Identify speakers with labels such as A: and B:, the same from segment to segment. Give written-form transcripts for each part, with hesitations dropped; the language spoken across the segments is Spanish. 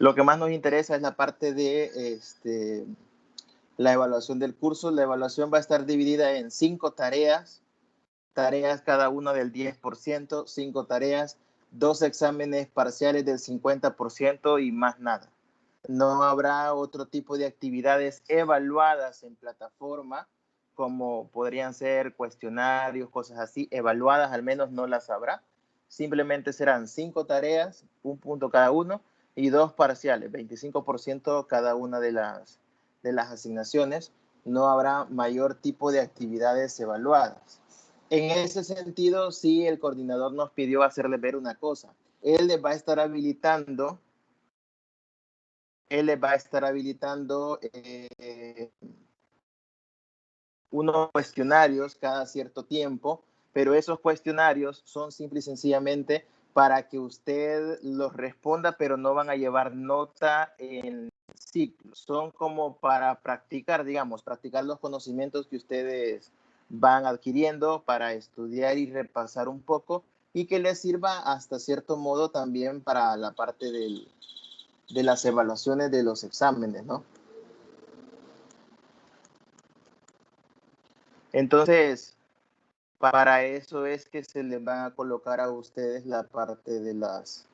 A: Lo que más nos interesa es la parte de la evaluación del curso. La evaluación va a estar dividida en 5 tareas cada una del 10%, 5 tareas, 2 exámenes parciales del 50% y más nada. No habrá otro tipo de actividades evaluadas en plataforma, como podrían ser cuestionarios, cosas así, evaluadas al menos no las habrá. Simplemente serán 5 tareas, 1 punto cada uno, y 2 parciales, 25% cada una de las asignaciones. No habrá mayor tipo de actividades evaluadas. En ese sentido, sí, el coordinador nos pidió hacerle ver una cosa. Él les va a estar habilitando unos cuestionarios cada cierto tiempo, pero esos cuestionarios son simple y sencillamente para que usted los responda, pero no van a llevar nota en ciclo. Son como para practicar, digamos, practicar los conocimientos que ustedes van adquiriendo para estudiar y repasar un poco y que les sirva hasta cierto modo también para la parte de las evaluaciones de los exámenes, ¿no? Entonces, para eso es que se les van a colocar a ustedes la parte de las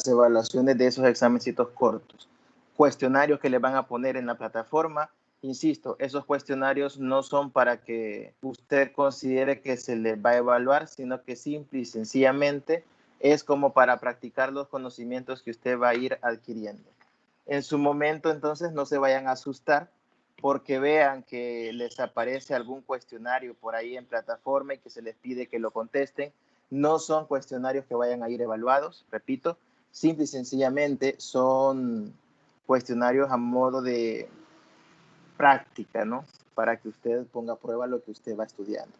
A: evaluaciones de esos examencitos cortos. Cuestionarios que les van a poner en la plataforma. Insisto, esos cuestionarios no son para que usted considere que se les va a evaluar, sino que simple y sencillamente es como para practicar los conocimientos que usted va a ir adquiriendo. En su momento, entonces, no se vayan a asustar porque vean que les aparece algún cuestionario por ahí en plataforma y que se les pide que lo contesten. No son cuestionarios que vayan a ir evaluados, repito, simple y sencillamente son cuestionarios a modo de práctica, ¿no? Para que usted ponga a prueba lo que usted va estudiando.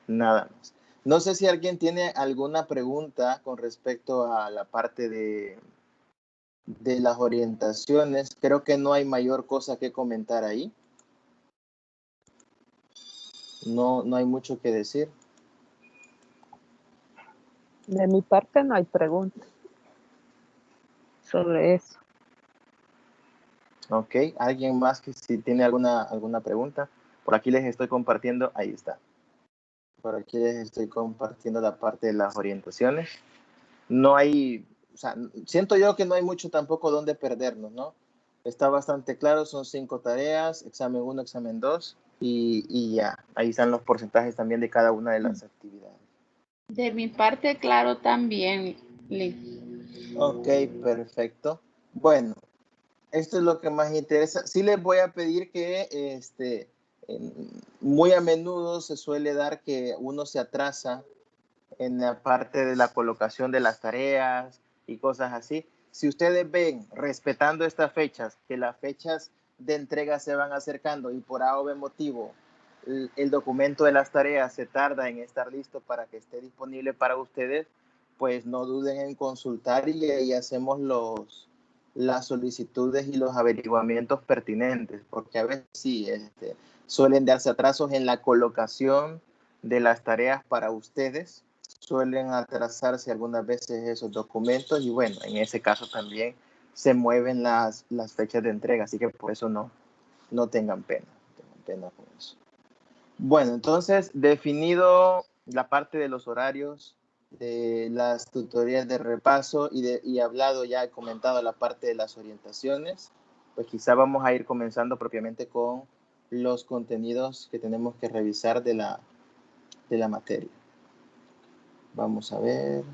A: Nada más. No sé si alguien tiene alguna pregunta con respecto a la parte de las orientaciones. Creo que no hay mayor cosa que comentar ahí. No hay mucho que decir.
B: De mi parte no hay preguntas sobre eso.
A: Ok, ¿alguien más que si tiene alguna pregunta? Por aquí les estoy compartiendo, ahí está. Por aquí les estoy compartiendo la parte de las orientaciones. No hay, o sea, siento yo que no hay mucho tampoco donde perdernos, ¿no? Está bastante claro, son 5 tareas, examen 1, examen 2 y ya. Ahí están los porcentajes también de cada una de las actividades.
C: De mi parte, claro, también, Liz.
A: Ok, perfecto. Bueno, esto es lo que más interesa. Sí les voy a pedir que muy a menudo se suele dar que uno se atrasa en la parte de la colocación de las tareas y cosas así. Si ustedes ven, respetando estas fechas, que las fechas de entrega se van acercando y por A o B motivo el documento de las tareas se tarda en estar listo para que esté disponible para ustedes, pues no duden en consultar y ahí hacemos las solicitudes y los averiguamientos pertinentes, porque a veces sí, suelen darse atrasos en la colocación de las tareas para ustedes, suelen atrasarse algunas veces esos documentos y bueno, en ese caso también se mueven las fechas de entrega, así que por eso no tengan pena con eso. Bueno, entonces, definido la parte de los horarios, de las tutorías de repaso y hablado ya, comentado la parte de las orientaciones, pues quizá vamos a ir comenzando propiamente con los contenidos que tenemos que revisar de la materia. Vamos a ver.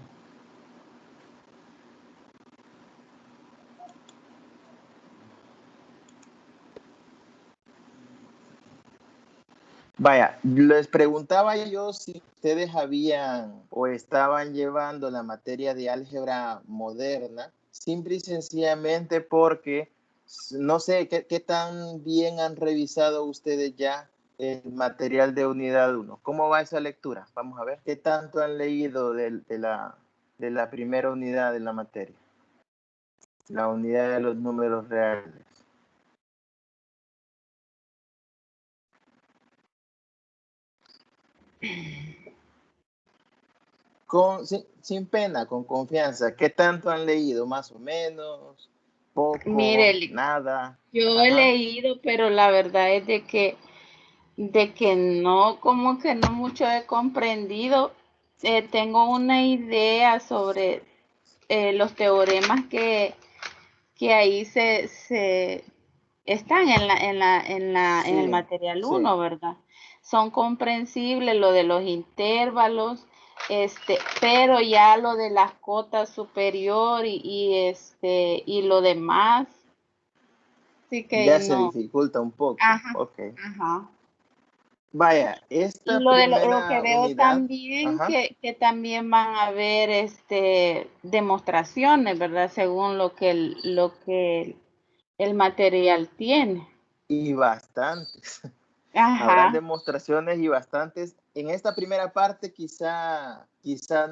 A: Vaya, les preguntaba yo si ustedes habían o estaban llevando la materia de álgebra moderna, simple y sencillamente porque no sé qué tan bien han revisado ustedes ya el material de unidad 1. ¿Cómo va esa lectura? Vamos a ver qué tanto han leído de la primera unidad de la materia, la unidad de los números reales. sin pena, con confianza. ¿Qué tanto han leído? ¿Más o menos? ¿Poco?
C: Mire,
A: ¿Nada?
C: yo he
A: Ajá.
C: leído, pero la verdad es de que no, como que no mucho he comprendido. Tengo una idea sobre los teoremas que ahí se están en el
A: Sí,
C: material
A: sí.
C: uno, ¿verdad? Son comprensibles lo de los intervalos, pero ya lo de las cotas superior y lo demás, sí que
A: Ya se
C: no.
A: dificulta un poco.
C: Ajá,
A: Ok.
C: ajá.
A: Vaya,
C: Y
A: esta
C: lo que
A: primera
C: veo
A: unidad,
C: también
A: ajá,
C: que también van a haber demostraciones, ¿verdad? Según el material tiene.
A: y bastantes. Habrán
C: Ajá.
A: demostraciones y bastantes. En esta primera parte quizá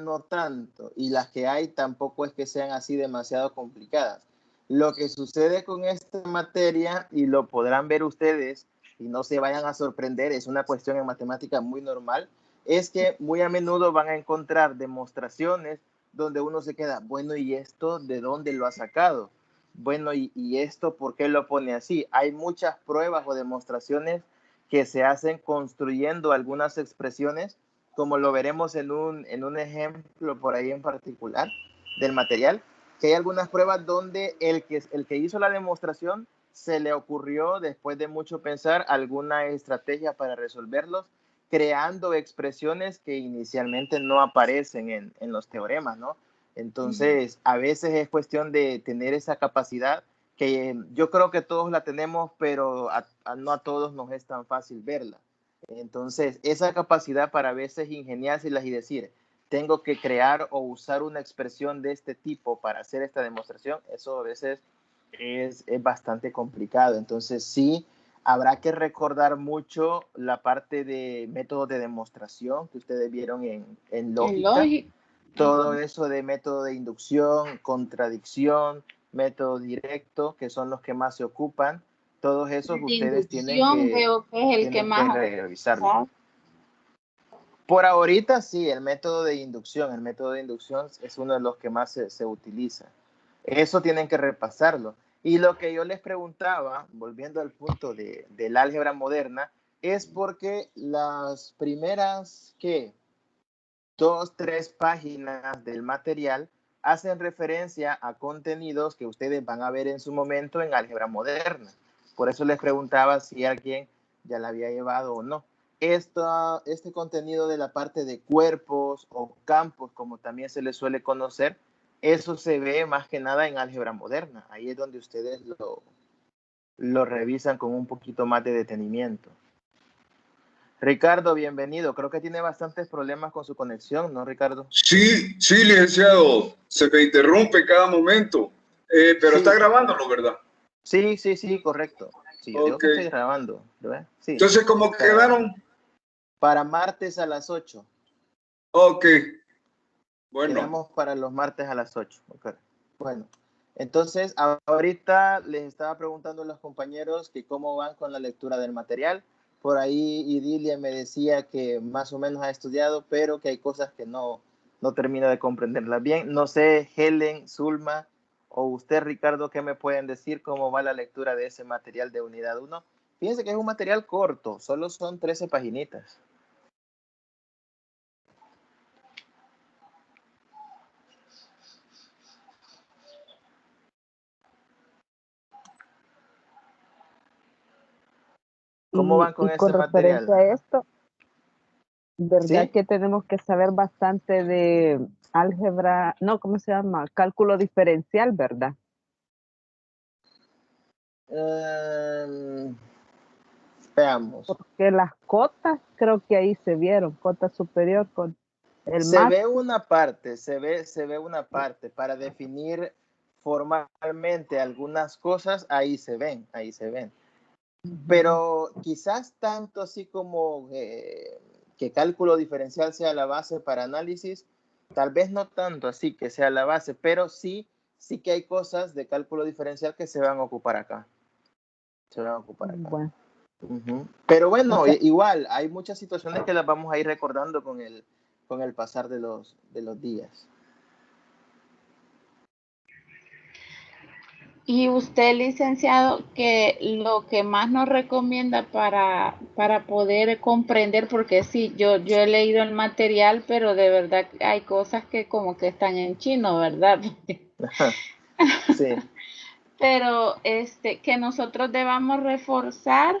A: no tanto, y las que hay tampoco es que sean así demasiado complicadas. Lo que sucede con esta materia, y lo podrán ver ustedes, y no se vayan a sorprender, es una cuestión en matemática muy normal, es que muy a menudo van a encontrar demostraciones donde uno se queda, bueno, ¿y esto de dónde lo ha sacado? Bueno, ¿y esto por qué lo pone así? Hay muchas pruebas o demostraciones que se hacen construyendo algunas expresiones, como lo veremos en un ejemplo por ahí en particular del material, que hay algunas pruebas donde el que hizo la demostración se le ocurrió, después de mucho pensar, alguna estrategia para resolverlos, creando expresiones que inicialmente no aparecen en los teoremas, ¿no?
C: Ujú.
A: Entonces, a veces es cuestión de tener esa capacidad que yo creo que todos la tenemos, pero no a todos nos es tan fácil verla. Entonces, esa capacidad para a veces ingeniárselas y decir, tengo que crear o usar una expresión de este tipo para hacer esta demostración, eso a veces es bastante complicado. Entonces, sí, habrá que recordar mucho la parte de métodos de demostración que ustedes vieron en
C: En
A: lógica,
C: lógica.
A: todo
C: Ajá.
A: eso de método de inducción, contradicción, método directo, que son los que más se ocupan, todos esos
C: De
A: ustedes
C: inducción veo que es el que
A: tienen que
C: más ha
A: revisarlo.
C: utilizado.
A: Por ahorita sí, el método de inducción es uno de los que más se utiliza. Eso tienen que repasarlo. Y lo que yo les preguntaba, volviendo al punto del álgebra moderna, es porque las primeras, ¿qué? 2, 3 páginas del material hacen referencia a contenidos que ustedes van a ver en su momento en álgebra moderna. Por eso les preguntaba si alguien ya la había llevado o no. Este contenido de la parte de cuerpos o campos, como también se les suele conocer, eso se ve más que nada en álgebra moderna. Ahí es donde ustedes lo revisan con un poquito más de detenimiento. Ricardo, bienvenido. Creo que tiene bastantes problemas con su conexión, ¿no, Ricardo?
D: Sí, sí, licenciado, se me interrumpe cada momento, pero está
A: Sí,
D: grabándolo, ¿verdad?
A: sí, correcto. Sí, yo digo
D: Ok,
A: que estoy grabando, ¿verdad? Sí.
D: entonces, ¿cómo
A: Para,
D: quedaron?
A: para martes a las 8.
D: Ok, bueno,
A: Quedamos para los martes a las 8. Okay. Bueno, entonces ahorita les estaba preguntando a los compañeros que cómo van con la lectura del material. Por ahí Idilia me decía que más o menos ha estudiado, pero que hay cosas que no termina de comprenderlas bien. No sé, Helen, Zulma o usted, Ricardo, ¿qué me pueden decir cómo va la lectura de ese material de unidad 1? Fíjense que es un material corto, solo son 13 paginitas. ¿Cómo van con
B: Y con
A: ese
B: referencia
A: material?
B: a esto, ¿verdad
A: ¿Sí?
B: que tenemos que saber bastante de álgebra? No, ¿cómo se llama? Cálculo diferencial, ¿verdad?
A: Um, veamos.
B: Porque las cotas, creo que ahí se vieron, cota superior con el
A: Se ve
B: máximo.
A: una parte, se ve una parte. Para definir formalmente algunas cosas, ahí se ven.
B: Ujú.
A: Pero quizás tanto así como que cálculo diferencial sea la base para análisis, tal vez no tanto así que sea la base, pero sí que hay cosas de cálculo diferencial que se van a ocupar acá. Se van a ocupar acá.
B: Bueno,
A: Pero
B: o
A: bueno,
B: sea,
A: igual, hay muchas situaciones que las vamos a ir recordando con el pasar de los días.
C: Y usted, licenciado, que lo que más nos recomienda para poder comprender, porque sí, yo he leído el material, pero de verdad hay cosas que como que están en chino, ¿verdad?
A: Sí.
C: Pero que nosotros debamos reforzar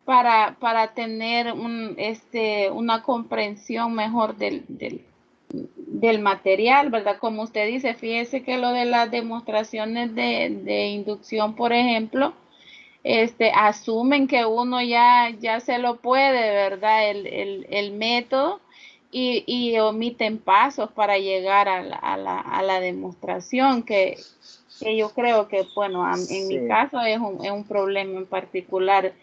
C: para tener una comprensión mejor del material, ¿verdad? Como usted dice, fíjese que lo de las demostraciones de inducción, por ejemplo, asumen que uno ya se lo puede, ¿verdad? El método y omiten pasos para llegar a la demostración, que yo creo que, bueno, en mi
A: Sí.
C: caso es un problema en particular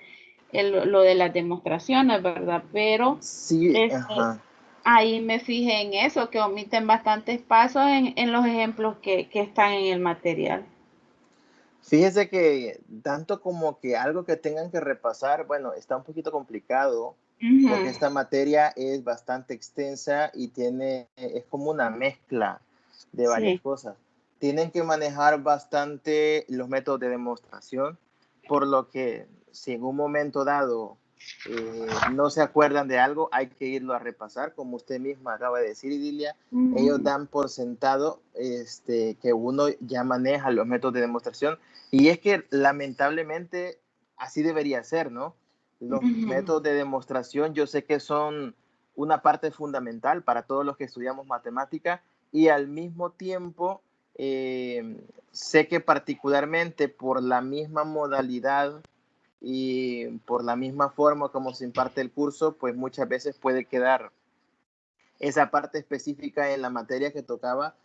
C: lo de las demostraciones, ¿verdad? Pero
A: Sí, ajá.
C: ahí me fijé en eso, que omiten bastantes pasos en los ejemplos que están en el material.
A: Fíjese que tanto como que algo que tengan que repasar, bueno, está un poquito complicado porque esta materia es bastante extensa y es como una mezcla de varias
C: Sí.
A: cosas. Tienen que manejar bastante los métodos de demostración, por lo que si en un momento dado no se acuerdan de algo, hay que irlo a repasar, como usted misma acaba de decir, Idilia. Ellos dan por sentado que uno ya maneja los métodos de demostración, y es que lamentablemente así debería ser, ¿no? Los métodos de demostración yo sé que son una parte fundamental para todos los que estudiamos matemática, y al mismo tiempo sé que particularmente por la misma modalidad y por la misma forma como se imparte el curso, pues muchas veces puede quedar esa parte específica en la materia que tocaba.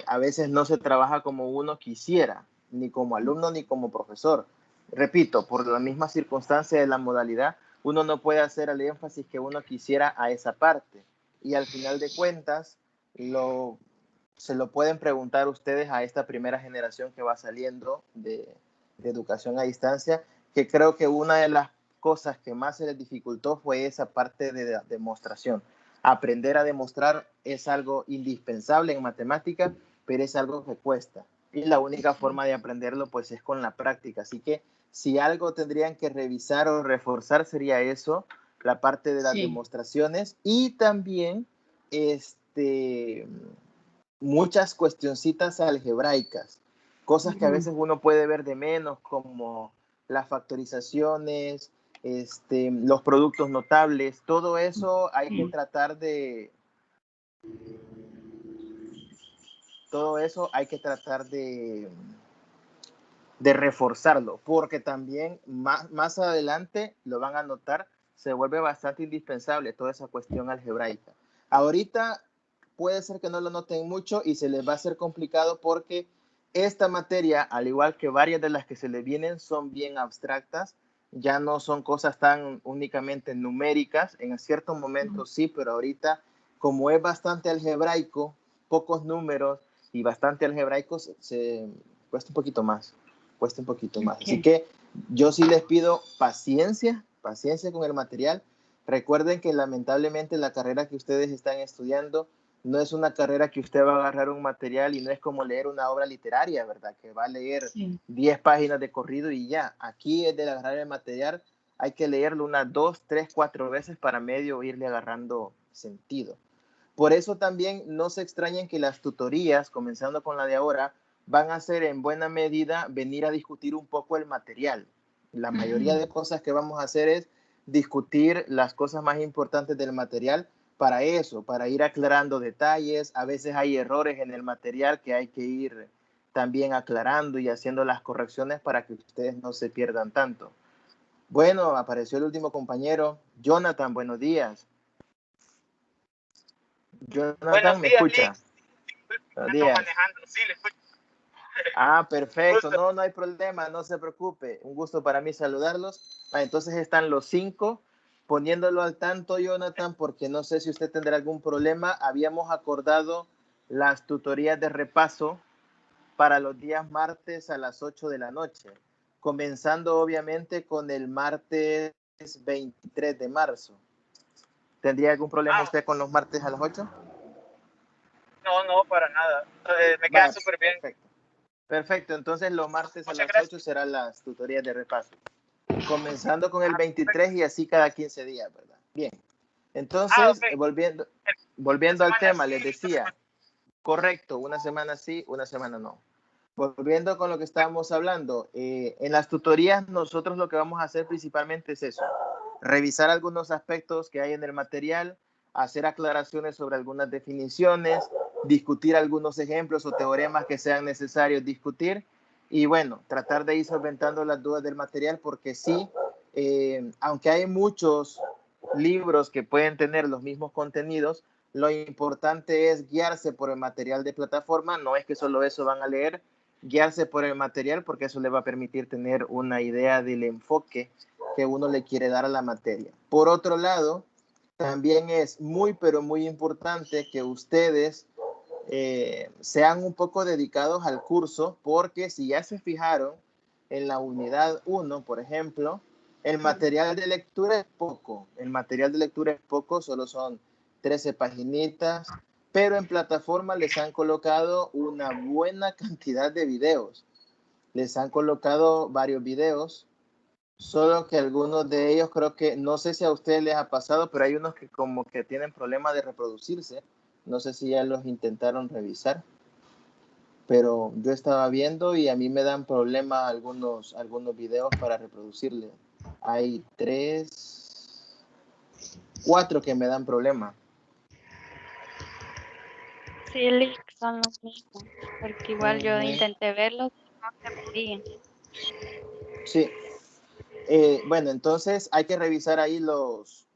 A: A veces no se trabaja como uno quisiera, ni como alumno ni como profesor. Repito, por la misma circunstancia de la modalidad, uno no puede hacer el énfasis que uno quisiera a esa parte. Y al final de cuentas, se lo pueden preguntar ustedes a esta primera generación que va saliendo de educación a distancia, que creo que una de las cosas que más se les dificultó fue esa parte de la demostración. Aprender a demostrar es algo indispensable en matemática, pero es algo que cuesta. Y la única forma de aprenderlo pues es con la práctica. Así que si algo tendrían que revisar o reforzar sería eso, la parte de las demostraciones, y también muchas cuestioncitas algebraicas, cosas que a veces uno puede ver de menos, como las factorizaciones, los productos notables. Todo eso hay que tratar de reforzarlo, porque también más adelante lo van a notar, se vuelve bastante indispensable toda esa cuestión algebraica. Ahorita puede ser que no lo noten mucho y se les va a hacer complicado porque esta materia, al igual que varias de las que se le vienen, son bien abstractas, ya no son cosas tan únicamente numéricas. En ciertos momentos sí, pero ahorita, como es bastante algebraico, pocos números y bastante algebraico, se cuesta un poquito más. Así que yo sí les pido paciencia con el material. Recuerden que lamentablemente la carrera que ustedes están estudiando no es una carrera que usted va a agarrar un material y no es como leer una obra literaria, ¿verdad? Que va a leer 10 páginas de corrido y ya. Aquí es de agarrar el material, hay que leerlo unas 2, 3, 4 veces para medio irle agarrando sentido. Por eso también no se extrañen que las tutorías, comenzando con la de ahora, van a ser en buena medida venir a discutir un poco el material. La mayoría de cosas que vamos a hacer es discutir las cosas más importantes del material, para eso, para ir aclarando detalles. A veces hay errores en el material que hay que ir también aclarando y haciendo las correcciones para que ustedes no se pierdan tanto. Bueno, apareció el último compañero. Jonathan, buenos días. Jonathan, ¿me escucha? Buenos días.
E: Manejando, sí, le escucho.
A: Ah, perfecto. No hay problema, no se preocupe. Un gusto para mí saludarlos. Entonces están los 5, poniéndolo al tanto, Jonathan, porque no sé si usted tendrá algún problema. Habíamos acordado las tutorías de repaso para los días martes a las 8 de la noche, comenzando obviamente con el martes 23 de marzo. ¿Tendría algún problema usted con los martes a las 8?
E: No, no, para nada. Me queda
A: Vale,
E: súper bien.
A: perfecto. Perfecto, entonces los martes a
E: Muchas
A: las
E: gracias.
A: 8 serán las tutorías de repaso. Comenzando con el 23 y así cada 15 días, ¿verdad? Bien. Entonces,
E: Ok.
A: volviendo al
E: Semana
A: tema,
E: sí,
A: les decía, correcto, una semana sí, una semana no. Volviendo con lo que estábamos hablando, en las tutorías nosotros lo que vamos a hacer principalmente es eso, revisar algunos aspectos que hay en el material, hacer aclaraciones sobre algunas definiciones, discutir algunos ejemplos o teoremas que sean necesarios discutir y bueno, tratar de ir solventando las dudas del material porque sí, aunque hay muchos libros que pueden tener los mismos contenidos, lo importante es guiarse por el material de plataforma, no es que solo eso van a leer, guiarse por el material porque eso le va a permitir tener una idea del enfoque que uno le quiere dar a la materia. Por otro lado, también es muy, pero muy importante que ustedes sean un poco dedicados al curso porque si ya se fijaron en la unidad 1, por ejemplo, el material de lectura es poco. El material de lectura es poco, solo son 13 paginitas, pero en plataforma les han colocado una buena cantidad de videos. Les han colocado varios videos, solo que algunos de ellos creo que, no sé si a ustedes les ha pasado, pero hay unos que como que tienen problemas de reproducirse. No sé si ya los intentaron revisar, pero yo estaba viendo y a mí me dan problema algunos videos para reproducirle. Hay 3, 4 que me dan problema.
F: Sí, Lick, son los mismos, porque igual yo intenté verlos y no se podían.
A: Sí. Bueno, entonces hay que revisar ahí los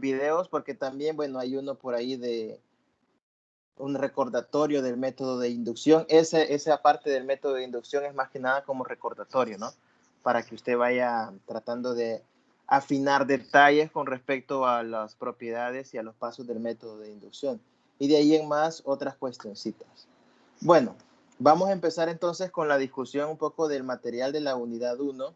A: videos porque también, bueno, hay uno por ahí de un recordatorio del método de inducción. Esa parte del método de inducción es más que nada como recordatorio, ¿no? Para que usted vaya tratando de afinar detalles con respecto a las propiedades y a los pasos del método de inducción. Y de ahí en más otras cuestioncitas. Bueno, vamos a empezar entonces con la discusión un poco del material de la unidad 1.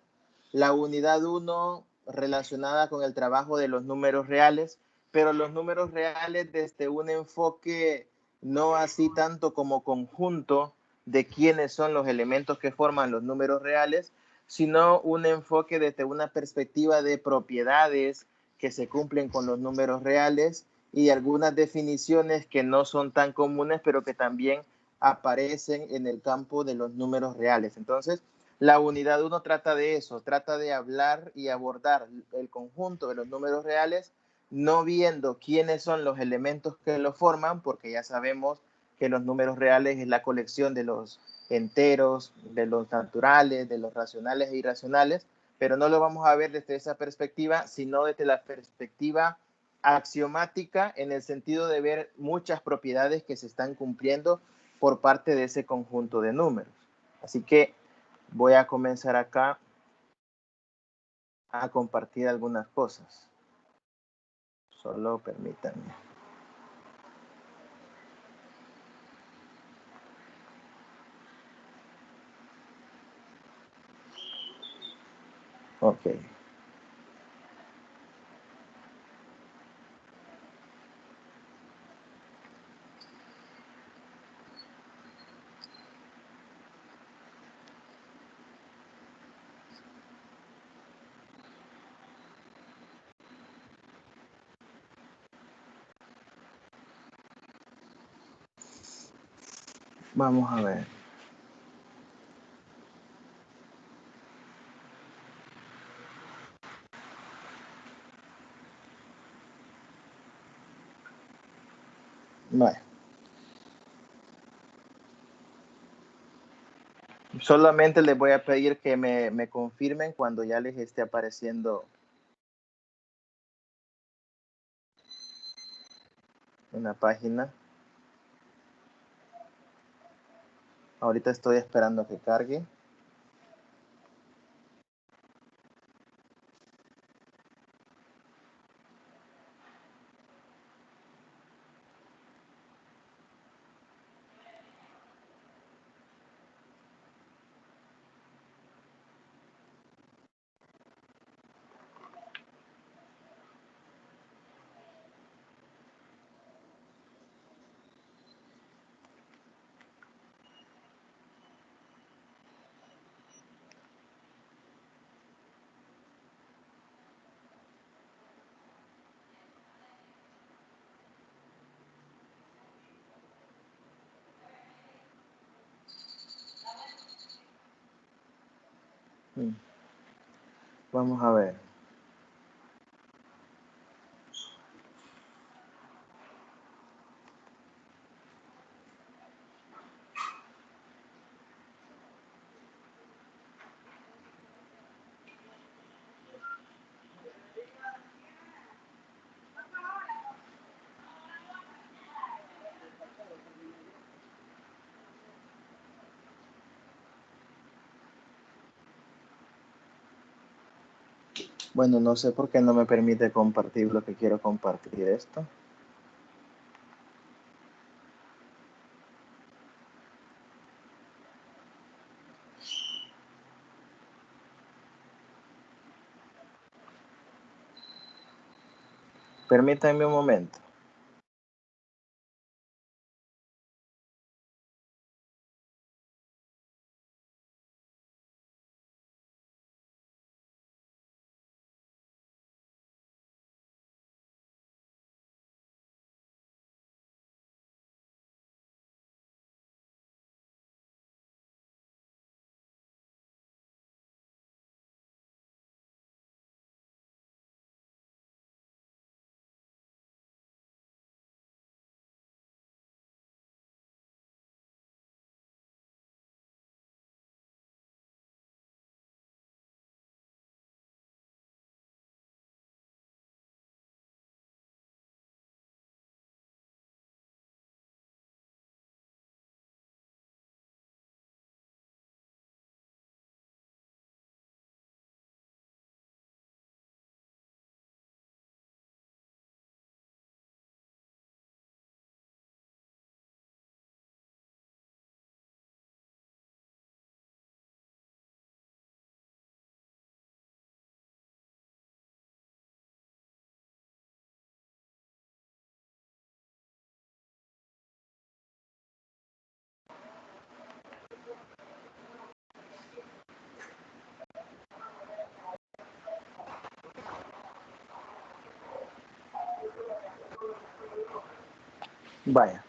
A: La unidad 1 relacionada con el trabajo de los números reales, pero los números reales desde un enfoque no así tanto como conjunto de quiénes son los elementos que forman los números reales, sino un enfoque desde una perspectiva de propiedades que se cumplen con los números reales y algunas definiciones que no son tan comunes, pero que también aparecen en el campo de los números reales. Entonces, la unidad 1 trata de eso, trata de hablar y abordar el conjunto de los números reales, no viendo quiénes son los elementos que lo forman, porque ya sabemos que los números reales es la colección de los enteros, de los naturales, de los racionales e irracionales, pero no lo vamos a ver desde esa perspectiva, sino desde la perspectiva axiomática en el sentido de ver muchas propiedades que se están cumpliendo por parte de ese conjunto de números. Así que voy a comenzar acá a compartir algunas cosas. Solo permítanme. Ok. Vamos a ver. Bueno. Solamente les voy a pedir que me confirmen cuando ya les esté apareciendo en la página. Ahorita estoy esperando a que cargue. Vamos a ver. Bueno, no sé por qué no me permite compartir lo que quiero compartir esto. Permítanme un momento. Vaya.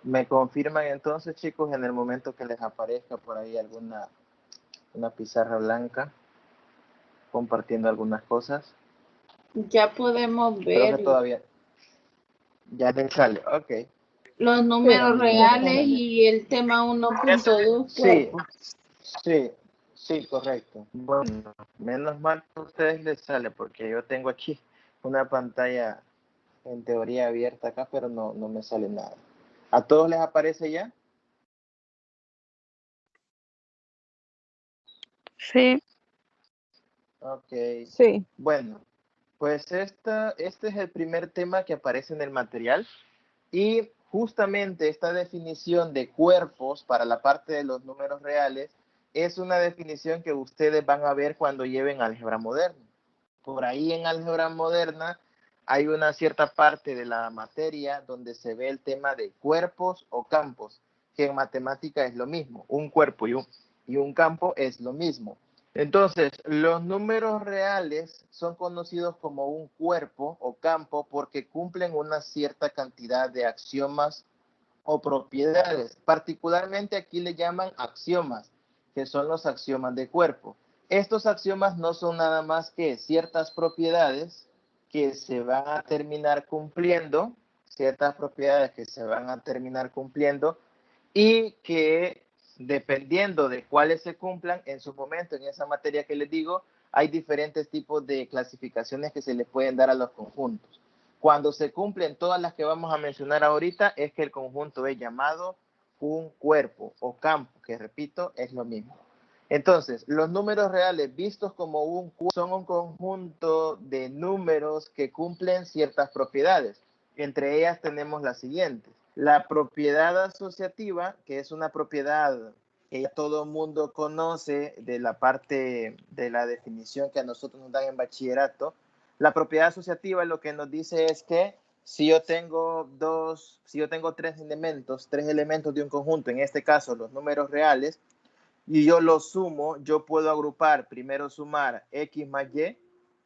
A: ¿Me confirman entonces, chicos, en el momento que les aparezca por ahí una pizarra blanca compartiendo algunas cosas?
C: Ya podemos
A: Creo que
C: ver
A: todavía ya les sale. Ok.
C: los números reales
A: Excelente.
C: y el tema 1.2
A: Sí,
C: cuerpo.
A: sí, correcto. Bueno, menos mal que a ustedes les sale porque yo tengo aquí una pantalla en teoría abierta acá, pero no me sale nada. ¿A todos les aparece ya?
F: Sí.
A: Ok.
B: Sí.
A: Bueno, pues este es el primer tema que aparece en el material y justamente esta definición de cuerpos para la parte de los números reales es una definición que ustedes van a ver cuando lleven álgebra moderna. Por ahí en álgebra moderna hay una cierta parte de la materia donde se ve el tema de cuerpos o campos, que en matemática es lo mismo. Un cuerpo y un campo es lo mismo. Entonces, los números reales son conocidos como un cuerpo o campo porque cumplen una cierta cantidad de axiomas o propiedades. Particularmente aquí le llaman axiomas, que son los axiomas de cuerpo. Estos axiomas no son nada más que ciertas propiedades que se van a terminar cumpliendo, ciertas propiedades que se van a terminar cumpliendo y que dependiendo de cuáles se cumplan en su momento en esa materia que les digo, hay diferentes tipos de clasificaciones que se le pueden dar a los conjuntos. Cuando se cumplen todas las que vamos a mencionar ahorita, es que el conjunto es llamado un cuerpo o campo, que repito, es lo mismo. Entonces, los números reales vistos como son un conjunto de números que cumplen ciertas propiedades. Entre ellas tenemos las siguientes. La propiedad asociativa, que es una propiedad que ya todo el mundo conoce de la parte de la definición que a nosotros nos dan en bachillerato, la propiedad asociativa lo que nos dice es que si yo tengo tres elementos de un conjunto, en este caso los números reales, y yo los sumo, yo puedo agrupar, primero sumar x más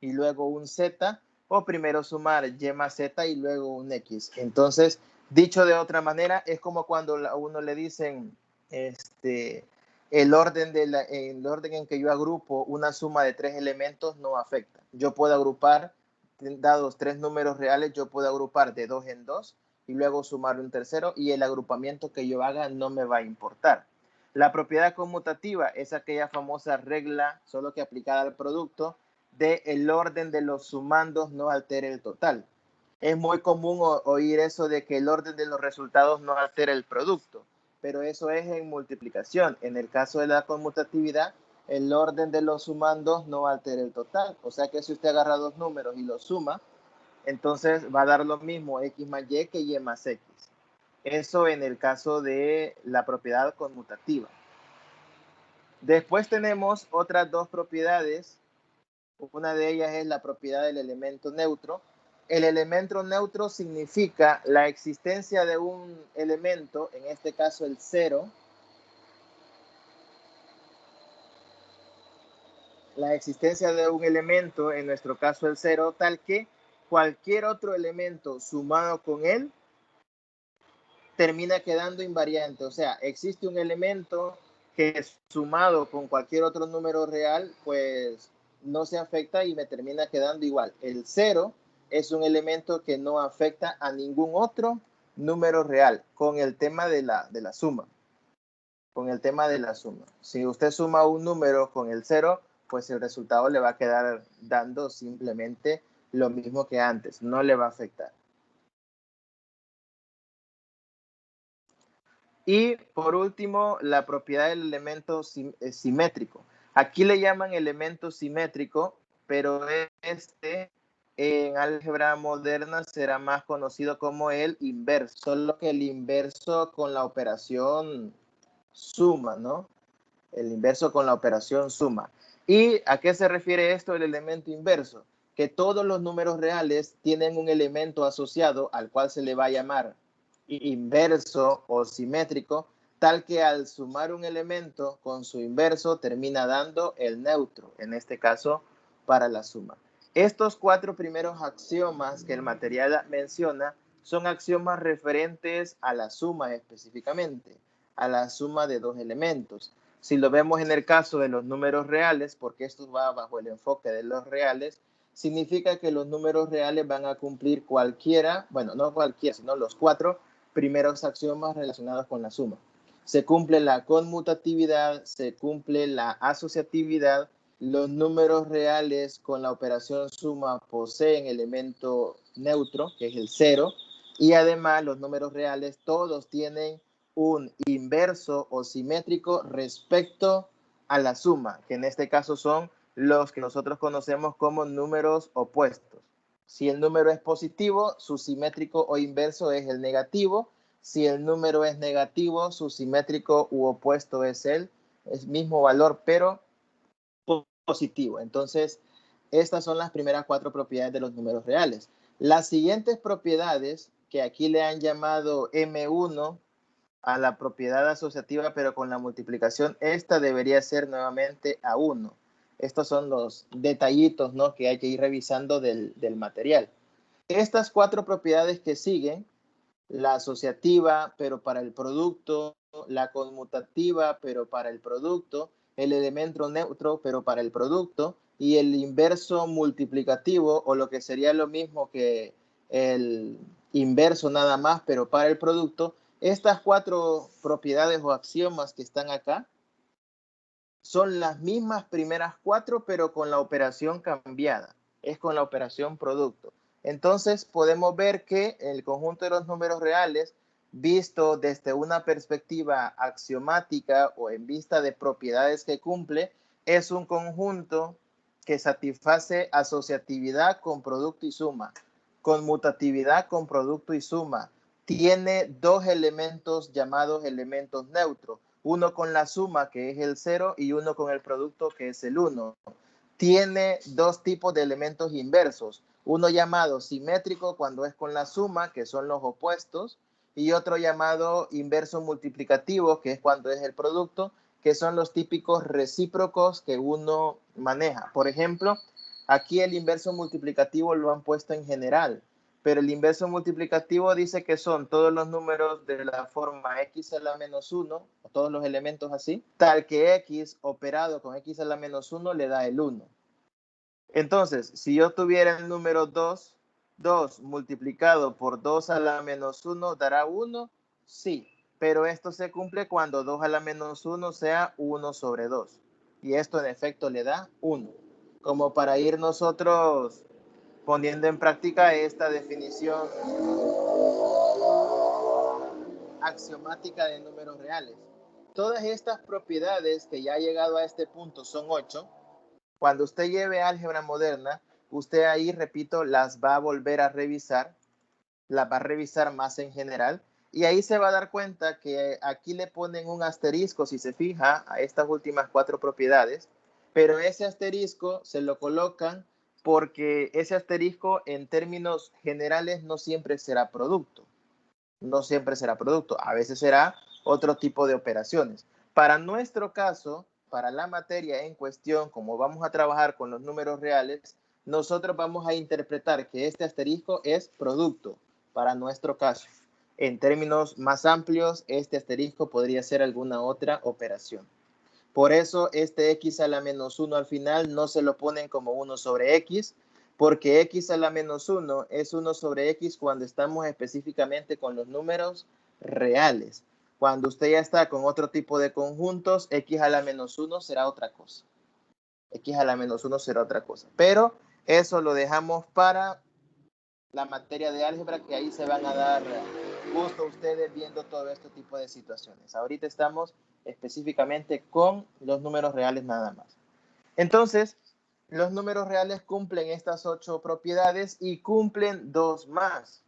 A: y luego un z, o primero sumar y más z y luego un x. Entonces, dicho de otra manera, es como cuando a uno le dicen el orden en que yo agrupo una suma de tres elementos no afecta. Yo puedo agrupar, dados tres números reales, yo puedo agrupar de 2 en 2 y luego sumar un tercero, y el agrupamiento que yo haga no me va a importar. La propiedad conmutativa es aquella famosa regla, solo que aplicada al producto, de el orden de los sumandos no altera el total. Es muy común oír eso de que el orden de los resultados no altera el producto, pero eso es en multiplicación. En el caso de la conmutatividad, el orden de los sumandos no altera el total. O sea que si usted agarra dos números y los suma, entonces va a dar lo mismo x más y que y más x. Eso en el caso de la propiedad conmutativa. Después tenemos otras dos propiedades. Una de ellas es la propiedad del elemento neutro. El elemento neutro significa la existencia de un elemento, en este caso el 0. La existencia de un elemento, en nuestro caso el 0, tal que cualquier otro elemento sumado con él termina quedando invariante. O sea, existe un elemento que sumado con cualquier otro número real, pues no se afecta y me termina quedando igual. El 0 es un elemento que no afecta a ningún otro número real, con el tema de la suma. Con el tema de la suma. Si usted suma un número con el 0, pues el resultado le va a quedar dando simplemente lo mismo que antes, no le va a afectar. Y por último, la propiedad del elemento simétrico. Aquí le llaman elemento simétrico, pero en álgebra moderna será más conocido como el inverso, solo que el inverso con la operación suma, ¿no? El inverso con la operación suma. ¿Y a qué se refiere esto, el elemento inverso? Que todos los números reales tienen un elemento asociado al cual se le va a llamar inverso o simétrico, tal que al sumar un elemento con su inverso termina dando el neutro, en este caso para la suma. Estos cuatro primeros axiomas que el material menciona son axiomas referentes a la suma específicamente, a la suma de dos elementos. Si lo vemos en el caso de los números reales, porque esto va bajo el enfoque de los reales, significa que los números reales van a cumplir cualquiera, bueno, no cualquiera, sino los cuatro primeros axiomas relacionados con la suma. Se cumple la conmutatividad, se cumple la asociatividad, los números reales con la operación suma poseen elemento neutro, que es el 0, y además los números reales todos tienen un inverso o simétrico respecto a la suma, que en este caso son los que nosotros conocemos como números opuestos. Si el número es positivo, su simétrico o inverso es el negativo. Si el número es negativo, su simétrico u opuesto es el mismo valor, pero positivo. Entonces, estas son las primeras cuatro propiedades de los números reales. Las siguientes propiedades, que aquí le han llamado M1 a la propiedad asociativa, pero con la multiplicación, esta debería ser nuevamente A1. Estos son los detallitos, ¿no?, que hay que ir revisando del material. Estas cuatro propiedades que siguen, la asociativa, pero para el producto, la conmutativa, pero para el producto, el elemento neutro, pero para el producto, y el inverso multiplicativo, o lo que sería lo mismo que el inverso nada más, pero para el producto. Estas cuatro propiedades o axiomas que están acá son las mismas primeras cuatro, pero con la operación cambiada. Es con la operación producto. Entonces, podemos ver que el conjunto de los números reales, visto desde una perspectiva axiomática o en vista de propiedades que cumple, es un conjunto que satisface asociatividad con producto y suma, conmutatividad con producto y suma, tiene dos elementos llamados elementos neutros, uno con la suma, que es el 0, y uno con el producto, que es el 1. Tiene dos tipos de elementos inversos, uno llamado simétrico cuando es con la suma, que son los opuestos, y otro llamado inverso multiplicativo, que es cuando es el producto, que son los típicos recíprocos que uno maneja. Por ejemplo, aquí el inverso multiplicativo lo han puesto en general, pero el inverso multiplicativo dice que son todos los números de la forma x a la menos 1, o todos los elementos así, tal que x operado con x a la menos 1 le da el 1. Entonces, si yo tuviera el número 2, 2 multiplicado por 2 a la menos 1 dará 1, sí, pero esto se cumple cuando 2 a la menos 1 sea 1 sobre 2. Y esto en efecto le da 1. Como para ir nosotros poniendo en práctica esta definición axiomática de números reales. Todas estas propiedades que ya ha llegado a este punto son 8. Cuando usted lleve álgebra moderna, usted ahí, repito, las va a volver a revisar, las va a revisar más en general, y ahí se va a dar cuenta que aquí le ponen un asterisco, si se fija, a estas últimas 4 propiedades, pero ese asterisco se lo colocan porque ese asterisco en términos generales no siempre será producto. No siempre será producto, a veces será otro tipo de operaciones. Para nuestro caso, para la materia en cuestión, como vamos a trabajar con los números reales, nosotros vamos a interpretar que este asterisco es producto para nuestro caso. En términos más amplios, este asterisco podría ser alguna otra operación. Por eso este x a la menos 1 al final no se lo ponen como 1 sobre x, porque x a la menos 1 es 1 sobre x cuando estamos específicamente con los números reales. Cuando usted ya está con otro tipo de conjuntos, x a la menos 1 será otra cosa. X a la menos 1 será otra cosa. Pero eso lo dejamos para la materia de álgebra, que ahí se van a dar gusto ustedes viendo todo este tipo de situaciones. Ahorita estamos específicamente con los números reales nada más. Entonces, los números reales cumplen estas 8 propiedades y cumplen 2 más.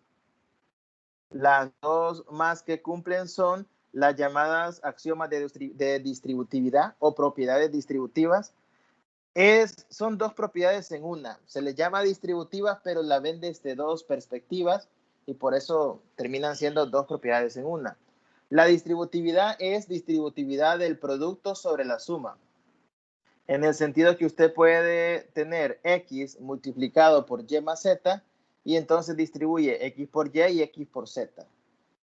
A: Las 2 más que cumplen son las llamadas axiomas de distributividad o propiedades distributivas. Son 2 propiedades en una. Se les llama distributivas, pero la ven desde 2 perspectivas y por eso terminan siendo 2 propiedades en una. La distributividad es distributividad del producto sobre la suma. En el sentido que usted puede tener x multiplicado por y más z y entonces distribuye x por y y x por z.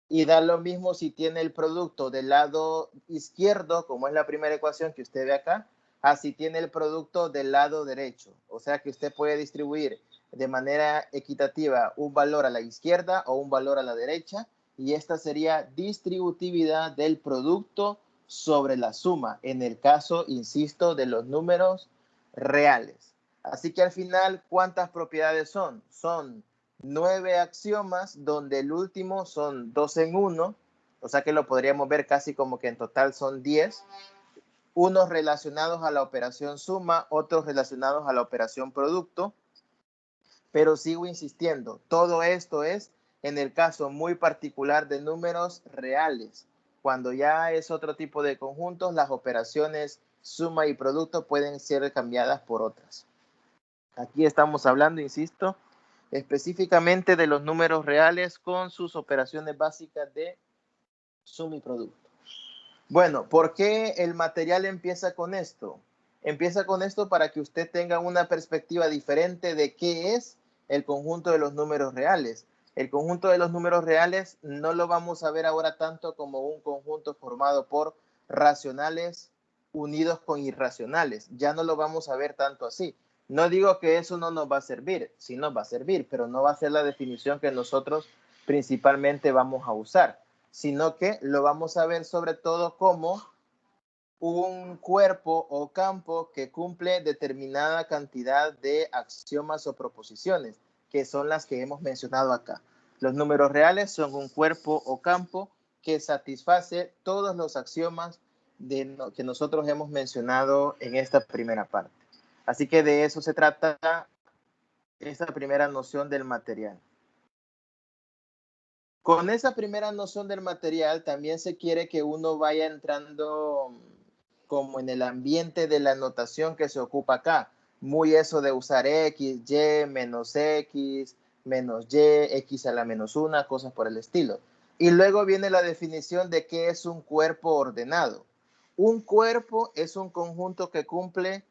A: Y da lo mismo si tiene el producto del lado izquierdo, como es la primera ecuación que usted ve acá, así tiene el producto del lado derecho. O sea que usted puede distribuir de manera equitativa un valor a la izquierda o un valor a la derecha, y esta sería distributividad del producto sobre la suma, en el caso, insisto, de los números reales. Así que al final, ¿cuántas propiedades son? Son 9 axiomas, donde el último son 2 en 1, o sea que lo podríamos ver casi como que en total son 10, unos relacionados a la operación suma, otros relacionados a la operación producto, pero sigo insistiendo, todo esto es en el caso muy particular de números reales. Cuando ya es otro tipo de conjuntos, las operaciones suma y producto pueden ser cambiadas por otras. Aquí estamos hablando, insisto, específicamente de los números reales con sus operaciones básicas de suma y producto. Bueno, ¿por qué el material empieza con esto? Empieza con esto para que usted tenga una perspectiva diferente de qué es el conjunto de los números reales. El conjunto de los números reales no lo vamos a ver ahora tanto como un conjunto formado por racionales unidos con irracionales. Ya no lo vamos a ver tanto así. No digo que eso no nos va a servir, sí nos va a servir, pero no va a ser la definición que nosotros principalmente vamos a usar, sino que lo vamos a ver sobre todo como un cuerpo o campo que cumple determinada cantidad de axiomas o proposiciones, que son las que hemos mencionado acá. Los números reales son un cuerpo o campo que satisface todos los axiomas que nosotros hemos mencionado en esta primera parte. Así que de eso se trata esta primera noción del material. Con esa primera noción del material, también se quiere que uno vaya entrando como en el ambiente de la notación que se ocupa acá. Muy eso de usar X, Y, menos X, menos Y, X a la menos 1, cosas por el estilo. Y luego viene la definición de qué es un cuerpo ordenado. Un cuerpo es un conjunto que cumple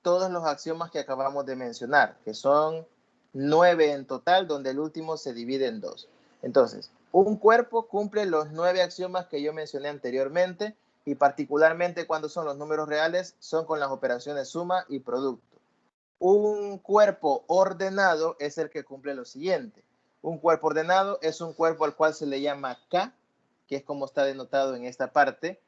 A: todos los axiomas que acabamos de mencionar, que son 9 en total, donde el último se divide en 2. Entonces, un cuerpo cumple los 9 axiomas que yo mencioné anteriormente, y particularmente cuando son los números reales, son con las operaciones suma y producto. Un cuerpo ordenado es el que cumple lo siguiente. Un cuerpo ordenado es un cuerpo al cual se le llama K, que es como está denotado en esta parte.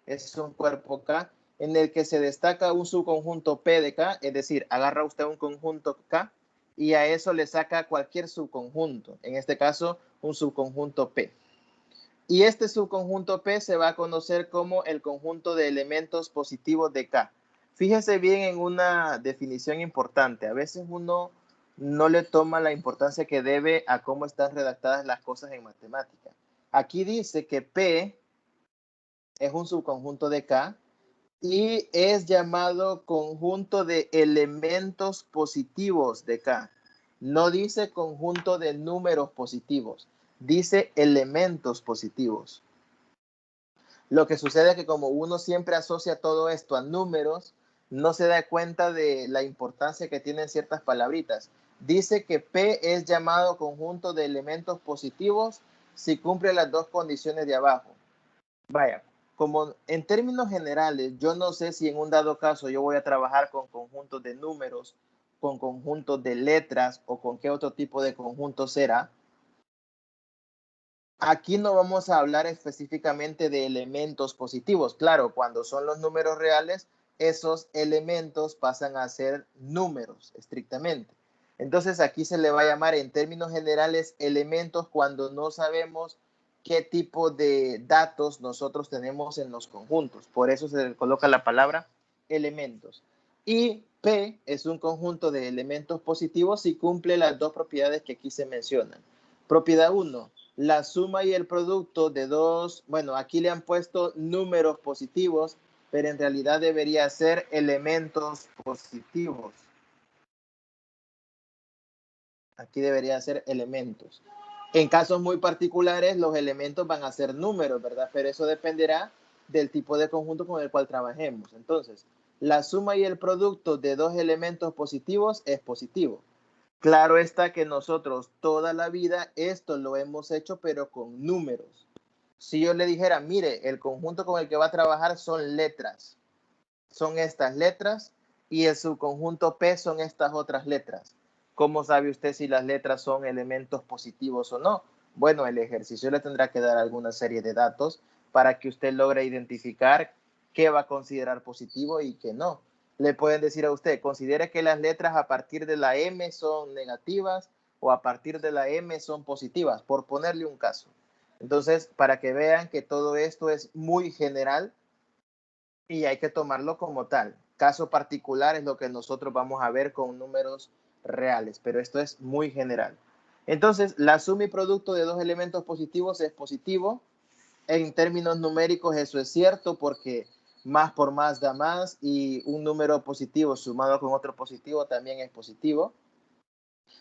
A: Es un cuerpo K en el que se destaca un subconjunto P de K, es decir, agarra usted un conjunto K y a eso le saca cualquier subconjunto, en este caso un subconjunto P. Y este subconjunto P se va a conocer como el conjunto de elementos positivos de K. Fíjese bien en una definición importante. A veces uno no le toma la importancia que debe a cómo están redactadas las cosas en matemática. Aquí dice que P es un subconjunto de K y es llamado conjunto de elementos positivos de K. No dice conjunto de números positivos, dice elementos positivos. Lo que sucede es que como uno siempre asocia todo esto a números, no se da cuenta de la importancia que tienen ciertas palabritas. Dice que P es llamado conjunto de elementos positivos si cumple las dos condiciones de abajo. Vaya, como en términos generales, yo no sé si en un dado caso yo voy a trabajar con conjuntos de números, con conjuntos de letras o con qué otro tipo de conjunto será. Aquí no vamos a hablar específicamente de elementos positivos. Claro, cuando son los números reales, esos elementos pasan a ser números estrictamente. Entonces aquí se le va a llamar en términos generales elementos cuando no sabemos qué tipo de datos nosotros tenemos en los conjuntos. Por eso se le coloca la palabra elementos. Y P es un conjunto de elementos positivos si cumple las dos propiedades que aquí se mencionan. Propiedad 1. La suma y el producto de dos, bueno, aquí le han puesto números positivos, pero en realidad debería ser elementos positivos. Aquí debería ser elementos. En casos muy particulares, los elementos van a ser números, ¿verdad? Pero eso dependerá del tipo de conjunto con el cual trabajemos. Entonces, la suma y el producto de dos elementos positivos es positivo. Claro está que nosotros toda la vida esto lo hemos hecho, pero con números. Si yo le dijera, mire, el conjunto con el que va a trabajar son letras. Son estas letras y el subconjunto P son estas otras letras. ¿Cómo sabe usted si las letras son elementos positivos o no? Bueno, el ejercicio le tendrá que dar alguna serie de datos para que usted logre identificar qué va a considerar positivo y qué no. Le pueden decir a usted, considere que las letras a partir de la M son negativas o a partir de la M son positivas, por ponerle un caso. Entonces, para que vean que todo esto es muy general y hay que tomarlo como tal. Caso particular es lo que nosotros vamos a ver con números reales, pero esto es muy general. Entonces, la suma y producto de dos elementos positivos es positivo. En términos numéricos eso es cierto porque más por más da más y un número positivo sumado con otro positivo también es positivo.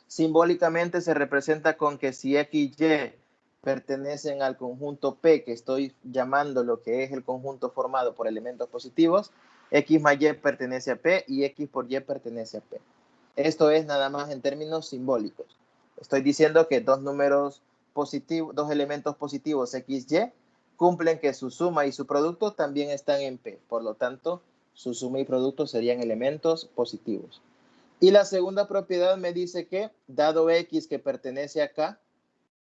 A: Simbólicamente se representa con que si X y Y pertenecen al conjunto P, que estoy llamando lo que es el conjunto formado por elementos positivos, X más Y pertenece a P y X por Y pertenece a P. Esto es nada más en términos simbólicos. Estoy diciendo que dos números positivos, dos elementos positivos X, Y, cumplen que su suma y su producto también están en P. Por lo tanto, su suma y producto serían elementos positivos. Y la segunda propiedad me dice que, dado X que pertenece a K,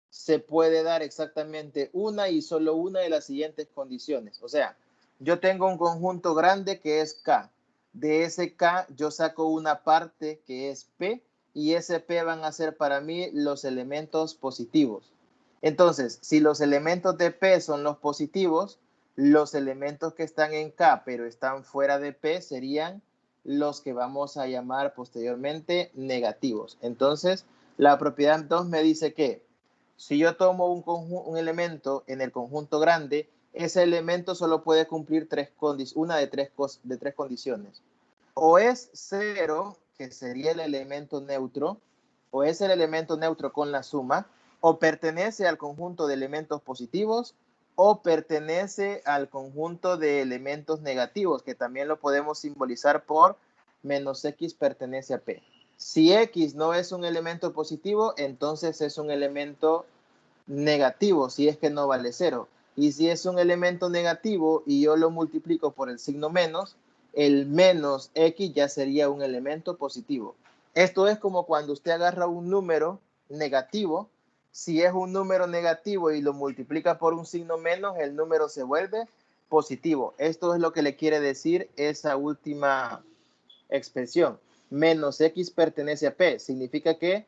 A: se puede dar exactamente una y solo una de las siguientes condiciones. O sea, yo tengo un conjunto grande que es K. De ese K yo saco una parte que es P y ese P van a ser para mí los elementos positivos. Entonces, si los elementos de P son los positivos, los elementos que están en K pero están fuera de P serían los que vamos a llamar posteriormente negativos. Entonces, la propiedad 2 me dice que Si yo tomo un elemento en el conjunto grande, ese elemento solo puede cumplir una de tres condiciones. O es 0, que sería el elemento neutro, o es el elemento neutro con la suma, o pertenece al conjunto de elementos positivos, o pertenece al conjunto de elementos negativos, que también lo podemos simbolizar por menos x pertenece a P. Si x no es un elemento positivo, entonces es un elemento negativo, si es que no vale 0. Y si es un elemento negativo y yo lo multiplico por el signo menos, el menos x ya sería un elemento positivo. Esto es como cuando usted agarra un número negativo. Si es un número negativo y lo multiplica por un signo menos, el número se vuelve positivo. Esto es lo que le quiere decir esa última expresión. Menos x pertenece a P. Significa que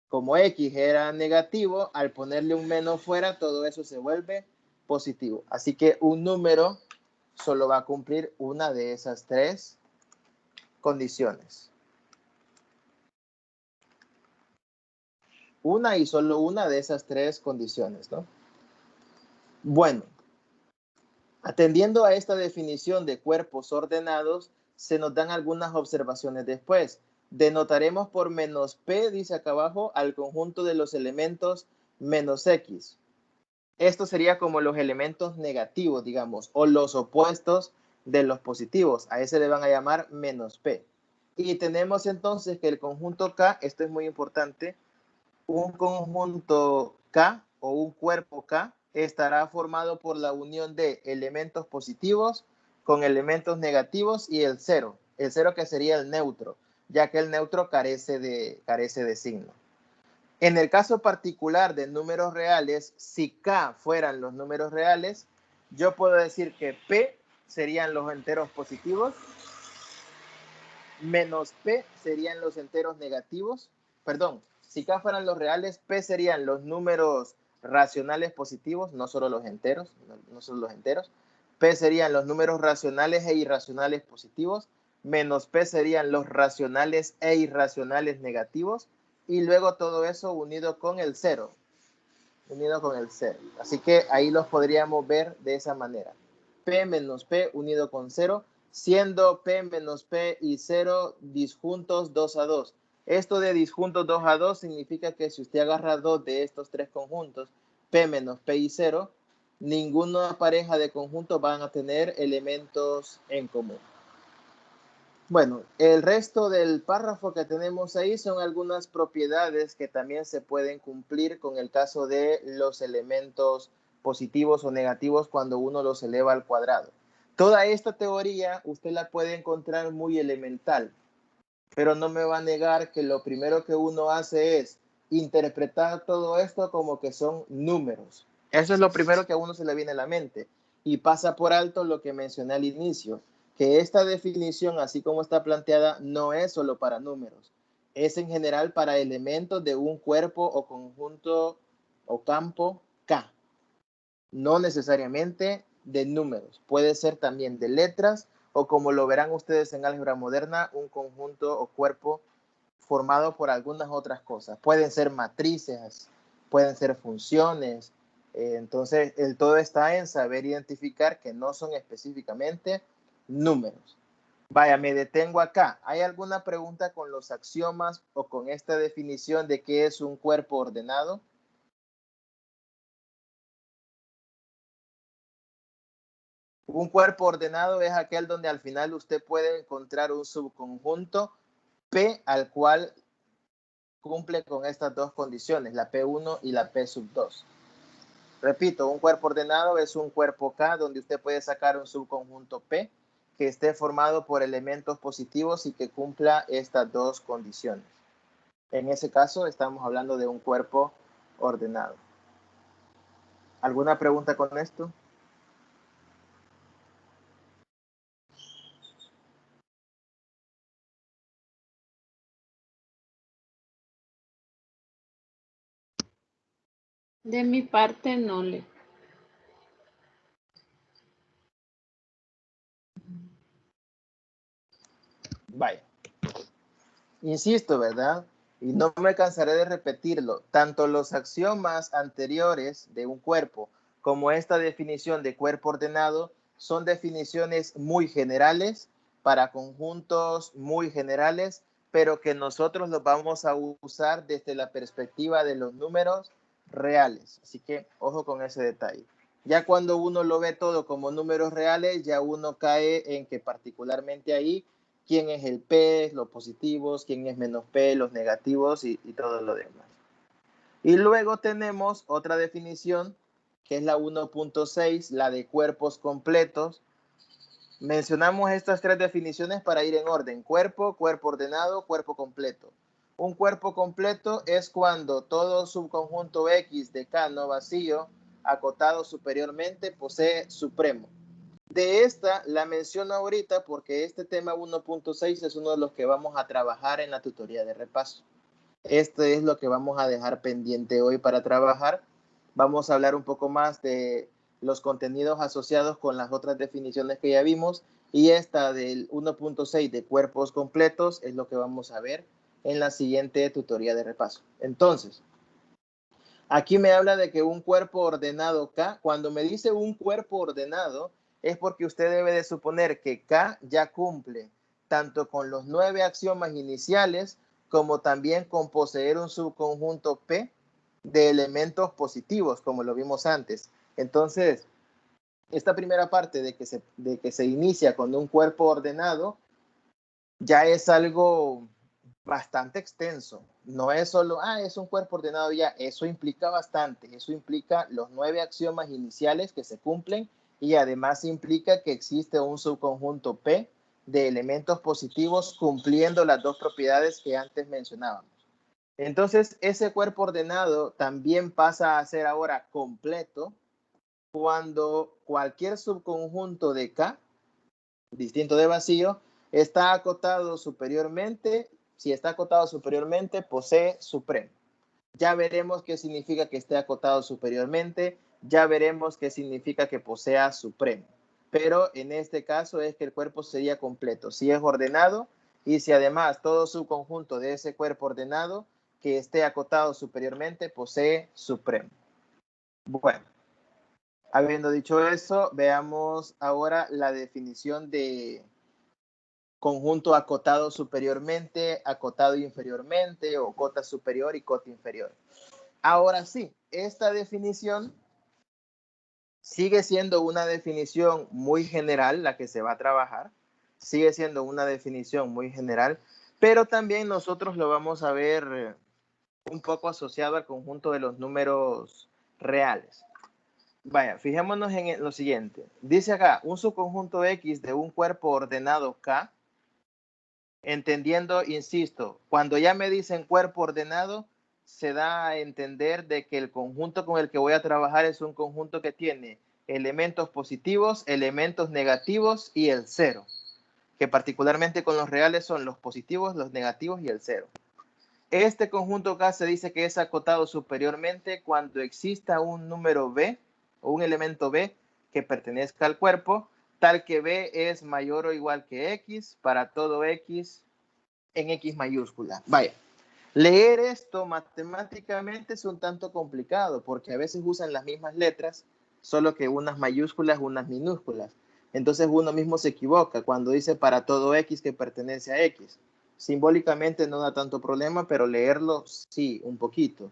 A: como x era negativo, al ponerle un menos fuera, todo eso se vuelve positivo. Así que un número solo va a cumplir una de esas tres condiciones. Una y solo una de esas tres condiciones, ¿no? Bueno, atendiendo a esta definición de cuerpos ordenados, se nos dan algunas observaciones después. Denotaremos por menos P, dice acá abajo, al conjunto de los elementos menos X. Esto sería como los elementos negativos, digamos, o los opuestos de los positivos. A ese le van a llamar menos P. Y tenemos entonces que el conjunto K, esto es muy importante, un conjunto K o un cuerpo K estará formado por la unión de elementos positivos con elementos negativos y el cero que sería el neutro, ya que el neutro carece de signo. En el caso particular de números reales, si K fueran los números reales, yo puedo decir que P serían los enteros positivos, menos P serían los enteros negativos. Perdón, si K fueran los reales, P serían los números racionales positivos, no solo los enteros, P serían los números racionales e irracionales positivos, menos P serían los racionales e irracionales negativos, y luego todo eso unido con el cero. Así que ahí los podríamos ver de esa manera. P menos P unido con 0, siendo P menos P y 0 disjuntos 2 a 2. Esto de disjuntos 2 a 2 significa que si usted agarra dos de estos tres conjuntos, P menos P y 0, ninguna pareja de conjuntos van a tener elementos en común. Bueno, el resto del párrafo que tenemos ahí son algunas propiedades que también se pueden cumplir con el caso de los elementos positivos o negativos cuando uno los eleva al cuadrado. Toda esta teoría usted la puede encontrar muy elemental, pero no me va a negar que lo primero que uno hace es interpretar todo esto como que son números. Eso es lo primero que a uno se le viene a la mente y pasa por alto lo que mencioné al inicio, que esta definición, así como está planteada, no es solo para números, es en general para elementos de un cuerpo o conjunto o campo K, no necesariamente de números, puede ser también de letras o, como lo verán ustedes en álgebra moderna, un conjunto o cuerpo formado por algunas otras cosas. Pueden ser matrices, pueden ser funciones. Entonces, el todo está en saber identificar que no son específicamente números. Vaya, me detengo acá. ¿Hay alguna pregunta con los axiomas o con esta definición de qué es un cuerpo ordenado? Un cuerpo ordenado es aquel donde al final usted puede encontrar un subconjunto P al cual cumple con estas dos condiciones, la P1 y la P sub 2. Repito, un cuerpo ordenado es un cuerpo K donde usted puede sacar un subconjunto P que esté formado por elementos positivos y que cumpla estas dos condiciones. En ese caso estamos hablando de un cuerpo ordenado. ¿Alguna pregunta con esto?
C: De mi parte no le.
A: Vaya. Insisto, ¿verdad? Y no me cansaré de repetirlo, tanto los axiomas anteriores de un cuerpo como esta definición de cuerpo ordenado son definiciones muy generales para conjuntos muy generales, pero que nosotros los vamos a usar desde la perspectiva de los números reales. Así que ojo con ese detalle. Ya cuando uno lo ve todo como números reales, ya uno cae en que particularmente ahí quién es el P, los positivos, quién es menos P, los negativos y todo lo demás. Y luego tenemos otra definición que es la 1.6, la de cuerpos completos. Mencionamos estas tres definiciones para ir en orden: cuerpo, cuerpo ordenado, cuerpo completo. Un cuerpo completo es cuando todo subconjunto X de K no vacío, acotado superiormente, posee supremo. De esta la menciono ahorita porque este tema 1.6 es uno de los que vamos a trabajar en la tutoría de repaso. Este es lo que vamos a dejar pendiente hoy para trabajar. Vamos a hablar un poco más de los contenidos asociados con las otras definiciones que ya vimos, y esta del 1.6 de cuerpos completos es lo que vamos a ver en la siguiente tutoría de repaso. Entonces, aquí me habla de que un cuerpo ordenado K, cuando me dice un cuerpo ordenado, es porque usted debe de suponer que K ya cumple tanto con los 9 axiomas iniciales como también con poseer un subconjunto P de elementos positivos, como lo vimos antes. Entonces, esta primera parte de que se inicia con un cuerpo ordenado ya es algo bastante extenso. No es solo, es un cuerpo ordenado ya. Eso implica bastante. Eso implica los 9 axiomas iniciales que se cumplen y además implica que existe un subconjunto P de elementos positivos cumpliendo las dos propiedades que antes mencionábamos. Entonces, ese cuerpo ordenado también pasa a ser ahora completo cuando cualquier subconjunto de K, distinto de vacío, está acotado superiormente. Si está acotado superiormente, posee supremo. Ya veremos qué significa que esté acotado superiormente, ya veremos qué significa que posea supremo. Pero en este caso es que el cuerpo sería completo, si es ordenado y si además todo subconjunto de ese cuerpo ordenado que esté acotado superiormente posee supremo. Bueno, habiendo dicho eso, veamos ahora la definición de conjunto acotado superiormente, acotado inferiormente, o cota superior y cota inferior. Ahora sí, esta definición sigue siendo una definición muy general, la que se va a trabajar, sigue siendo una definición muy general, pero también nosotros lo vamos a ver un poco asociado al conjunto de los números reales. Vaya, fijémonos en lo siguiente. Dice acá, un subconjunto X de un cuerpo ordenado K, entendiendo, insisto, cuando ya me dicen cuerpo ordenado, se da a entender de que el conjunto con el que voy a trabajar es un conjunto que tiene elementos positivos, elementos negativos y el cero, que particularmente con los reales son los positivos, los negativos y el cero. Este conjunto acá se dice que es acotado superiormente cuando exista un número B o un elemento B que pertenezca al cuerpo, tal que B es mayor o igual que X para todo X en X mayúscula. Vaya, leer esto matemáticamente es un tanto complicado porque a veces usan las mismas letras, solo que unas mayúsculas, unas minúsculas. Entonces uno mismo se equivoca cuando dice para todo X que pertenece a X. Simbólicamente no da tanto problema, pero leerlo sí, un poquito.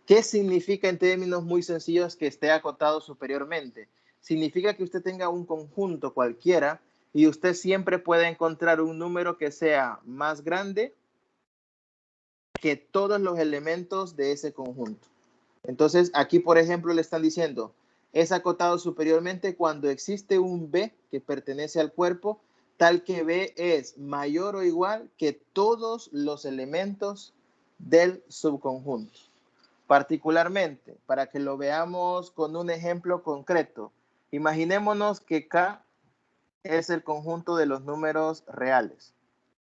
A: ¿Qué significa en términos muy sencillos que esté acotado superiormente? Significa que usted tenga un conjunto cualquiera y usted siempre puede encontrar un número que sea más grande que todos los elementos de ese conjunto. Entonces, aquí, por ejemplo, le están diciendo, es acotado superiormente cuando existe un B que pertenece al cuerpo, tal que B es mayor o igual que todos los elementos del subconjunto. Particularmente, para que lo veamos con un ejemplo concreto, imaginémonos que K es el conjunto de los números reales,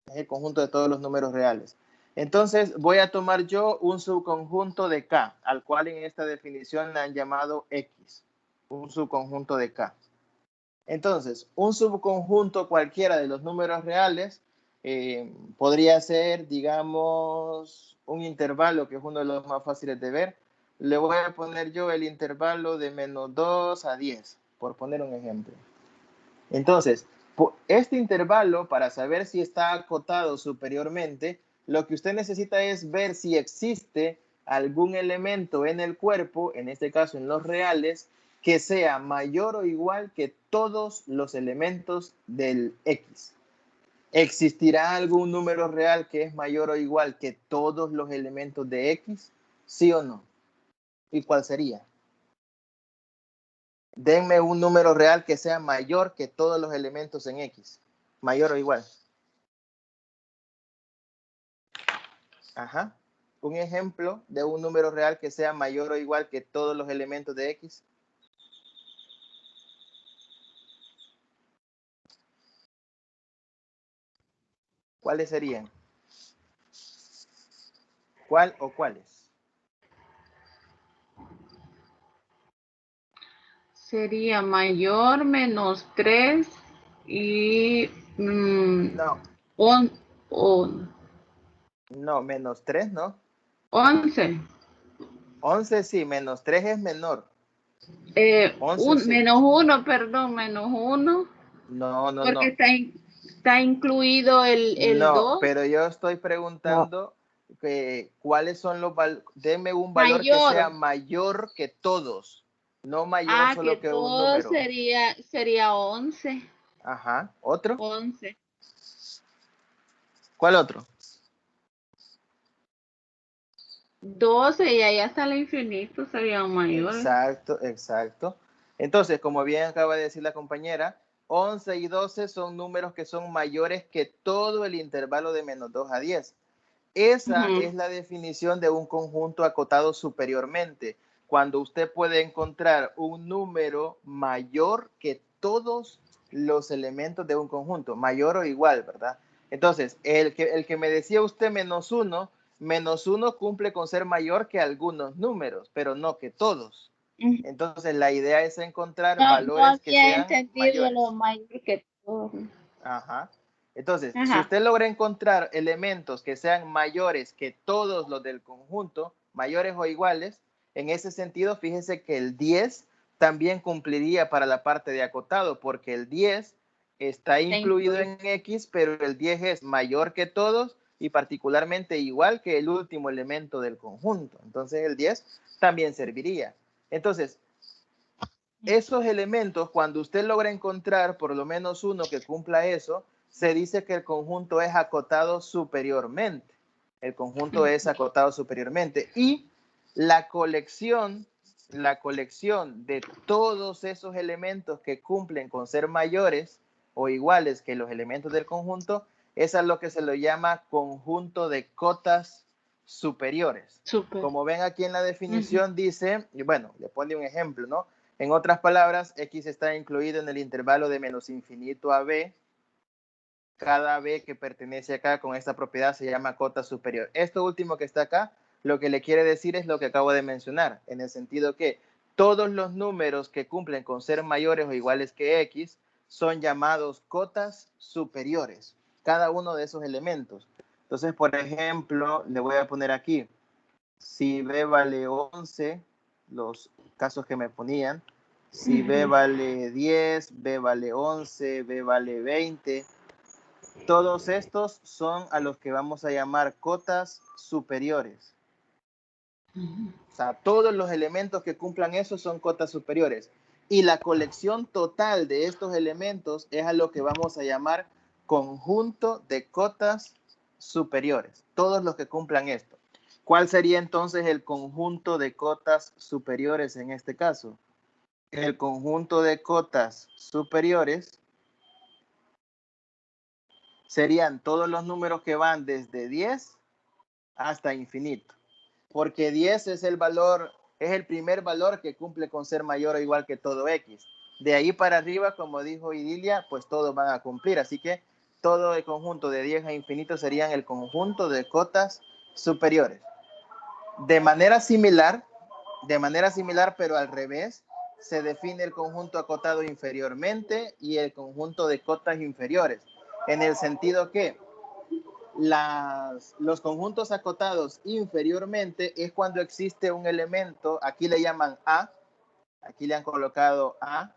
A: es el conjunto de todos los números reales. Entonces voy a tomar yo un subconjunto de K, al cual en esta definición le han llamado X, un subconjunto de K. Entonces, un subconjunto cualquiera de los números reales podría ser, digamos, un intervalo que es uno de los más fáciles de ver. Le voy a poner yo el intervalo de -2 a 10, por poner un ejemplo. Entonces, este intervalo, para saber si está acotado superiormente, lo que usted necesita es ver si existe algún elemento en el cuerpo, en este caso en los reales, que sea mayor o igual que todos los elementos del X. ¿Existirá algún número real que es mayor o igual que todos los elementos de X? ¿Sí o no? ¿Y cuál sería? Denme un número real que sea mayor que todos los elementos en X. Mayor o igual. Ajá. Un ejemplo de un número real que sea mayor o igual que todos los elementos de X. ¿Cuáles serían? ¿Cuál o cuáles?
C: Sería mayor menos 3 y
A: No,
C: on,
A: no, -3, ¿no?
C: 11.
A: 11 sí, -3 es menor. 11 sí.
C: Menos 1, perdón, menos 1.
A: No, no,
C: Porque
A: no.
C: está incluido el
A: No,
C: 2.
A: pero yo estoy
B: No,
A: preguntando que cuáles son los valores. Deme un valor que sea
C: Mayor.
A: mayor que todos, no mayor
C: Que
A: solo que un
C: todo
A: número.
C: sería 11.
A: Ajá. ¿Otro?
C: 11.
A: ¿Cuál otro?
C: 12 y ahí hasta el infinito serían mayores.
A: Exacto, exacto. Entonces, como bien acaba de decir la compañera, 11 y 12 son números que son mayores que todo el intervalo de -2 a 10. Esa es la definición de un conjunto acotado superiormente. Cuando usted puede encontrar un número mayor que todos los elementos de un conjunto, mayor o igual, ¿verdad? Entonces, el que me decía usted -1, -1 cumple con ser mayor que algunos números, pero no que todos. Entonces, la idea es encontrar
C: No
A: valores que
C: había
A: sean
C: entendido lo
A: mayores.
C: mayor que todo.
A: Ajá. Entonces, si
C: Ajá.
A: usted logra encontrar elementos que sean mayores que todos los del conjunto, mayores o iguales, en ese sentido, fíjese que el 10 también cumpliría para la parte de acotado, porque el 10 está incluido en X, pero el 10 es mayor que todos y particularmente igual que el último elemento del conjunto. Entonces, el 10 también serviría. Entonces, esos elementos, cuando usted logra encontrar por lo menos uno que cumpla eso, se dice que el conjunto es acotado superiormente. El conjunto es acotado superiormente. Y la colección de todos esos elementos que cumplen con ser mayores o iguales que los elementos del conjunto, es a lo que se lo llama conjunto de cotas superiores.
C: Súper.
A: Como ven aquí en la definición dice, y bueno, le pone un ejemplo, ¿no? En otras palabras, X está incluido en el intervalo de menos infinito a B. Cada B que pertenece acá con esta propiedad se llama cota superior. Esto último que está acá, lo que le quiere decir es lo que acabo de mencionar, en el sentido que todos los números que cumplen con ser mayores o iguales que X son llamados cotas superiores, cada uno de esos elementos. Entonces, por ejemplo, le voy a poner aquí, si B vale 11, los casos que me ponían, si B vale 10, B vale 11, B vale 20, todos estos son a los que vamos a llamar cotas superiores. O sea, todos los elementos que cumplan eso son cotas superiores. Y la colección total de estos elementos es a lo que vamos a llamar conjunto de cotas superiores. Todos los que cumplan esto. ¿Cuál sería entonces el conjunto de cotas superiores en este caso? El conjunto de cotas superiores serían todos los números que van desde 10 hasta infinito. Porque 10 es el valor, es el primer valor que cumple con ser mayor o igual que todo X. De ahí para arriba, como dijo Idilia, pues todos van a cumplir. Así que todo el conjunto de 10 a infinito serían el conjunto de cotas superiores. De manera similar, pero al revés, se define el conjunto acotado inferiormente y el conjunto de cotas inferiores. En el sentido que Los conjuntos acotados inferiormente es cuando existe un elemento, aquí le llaman A, aquí le han colocado A,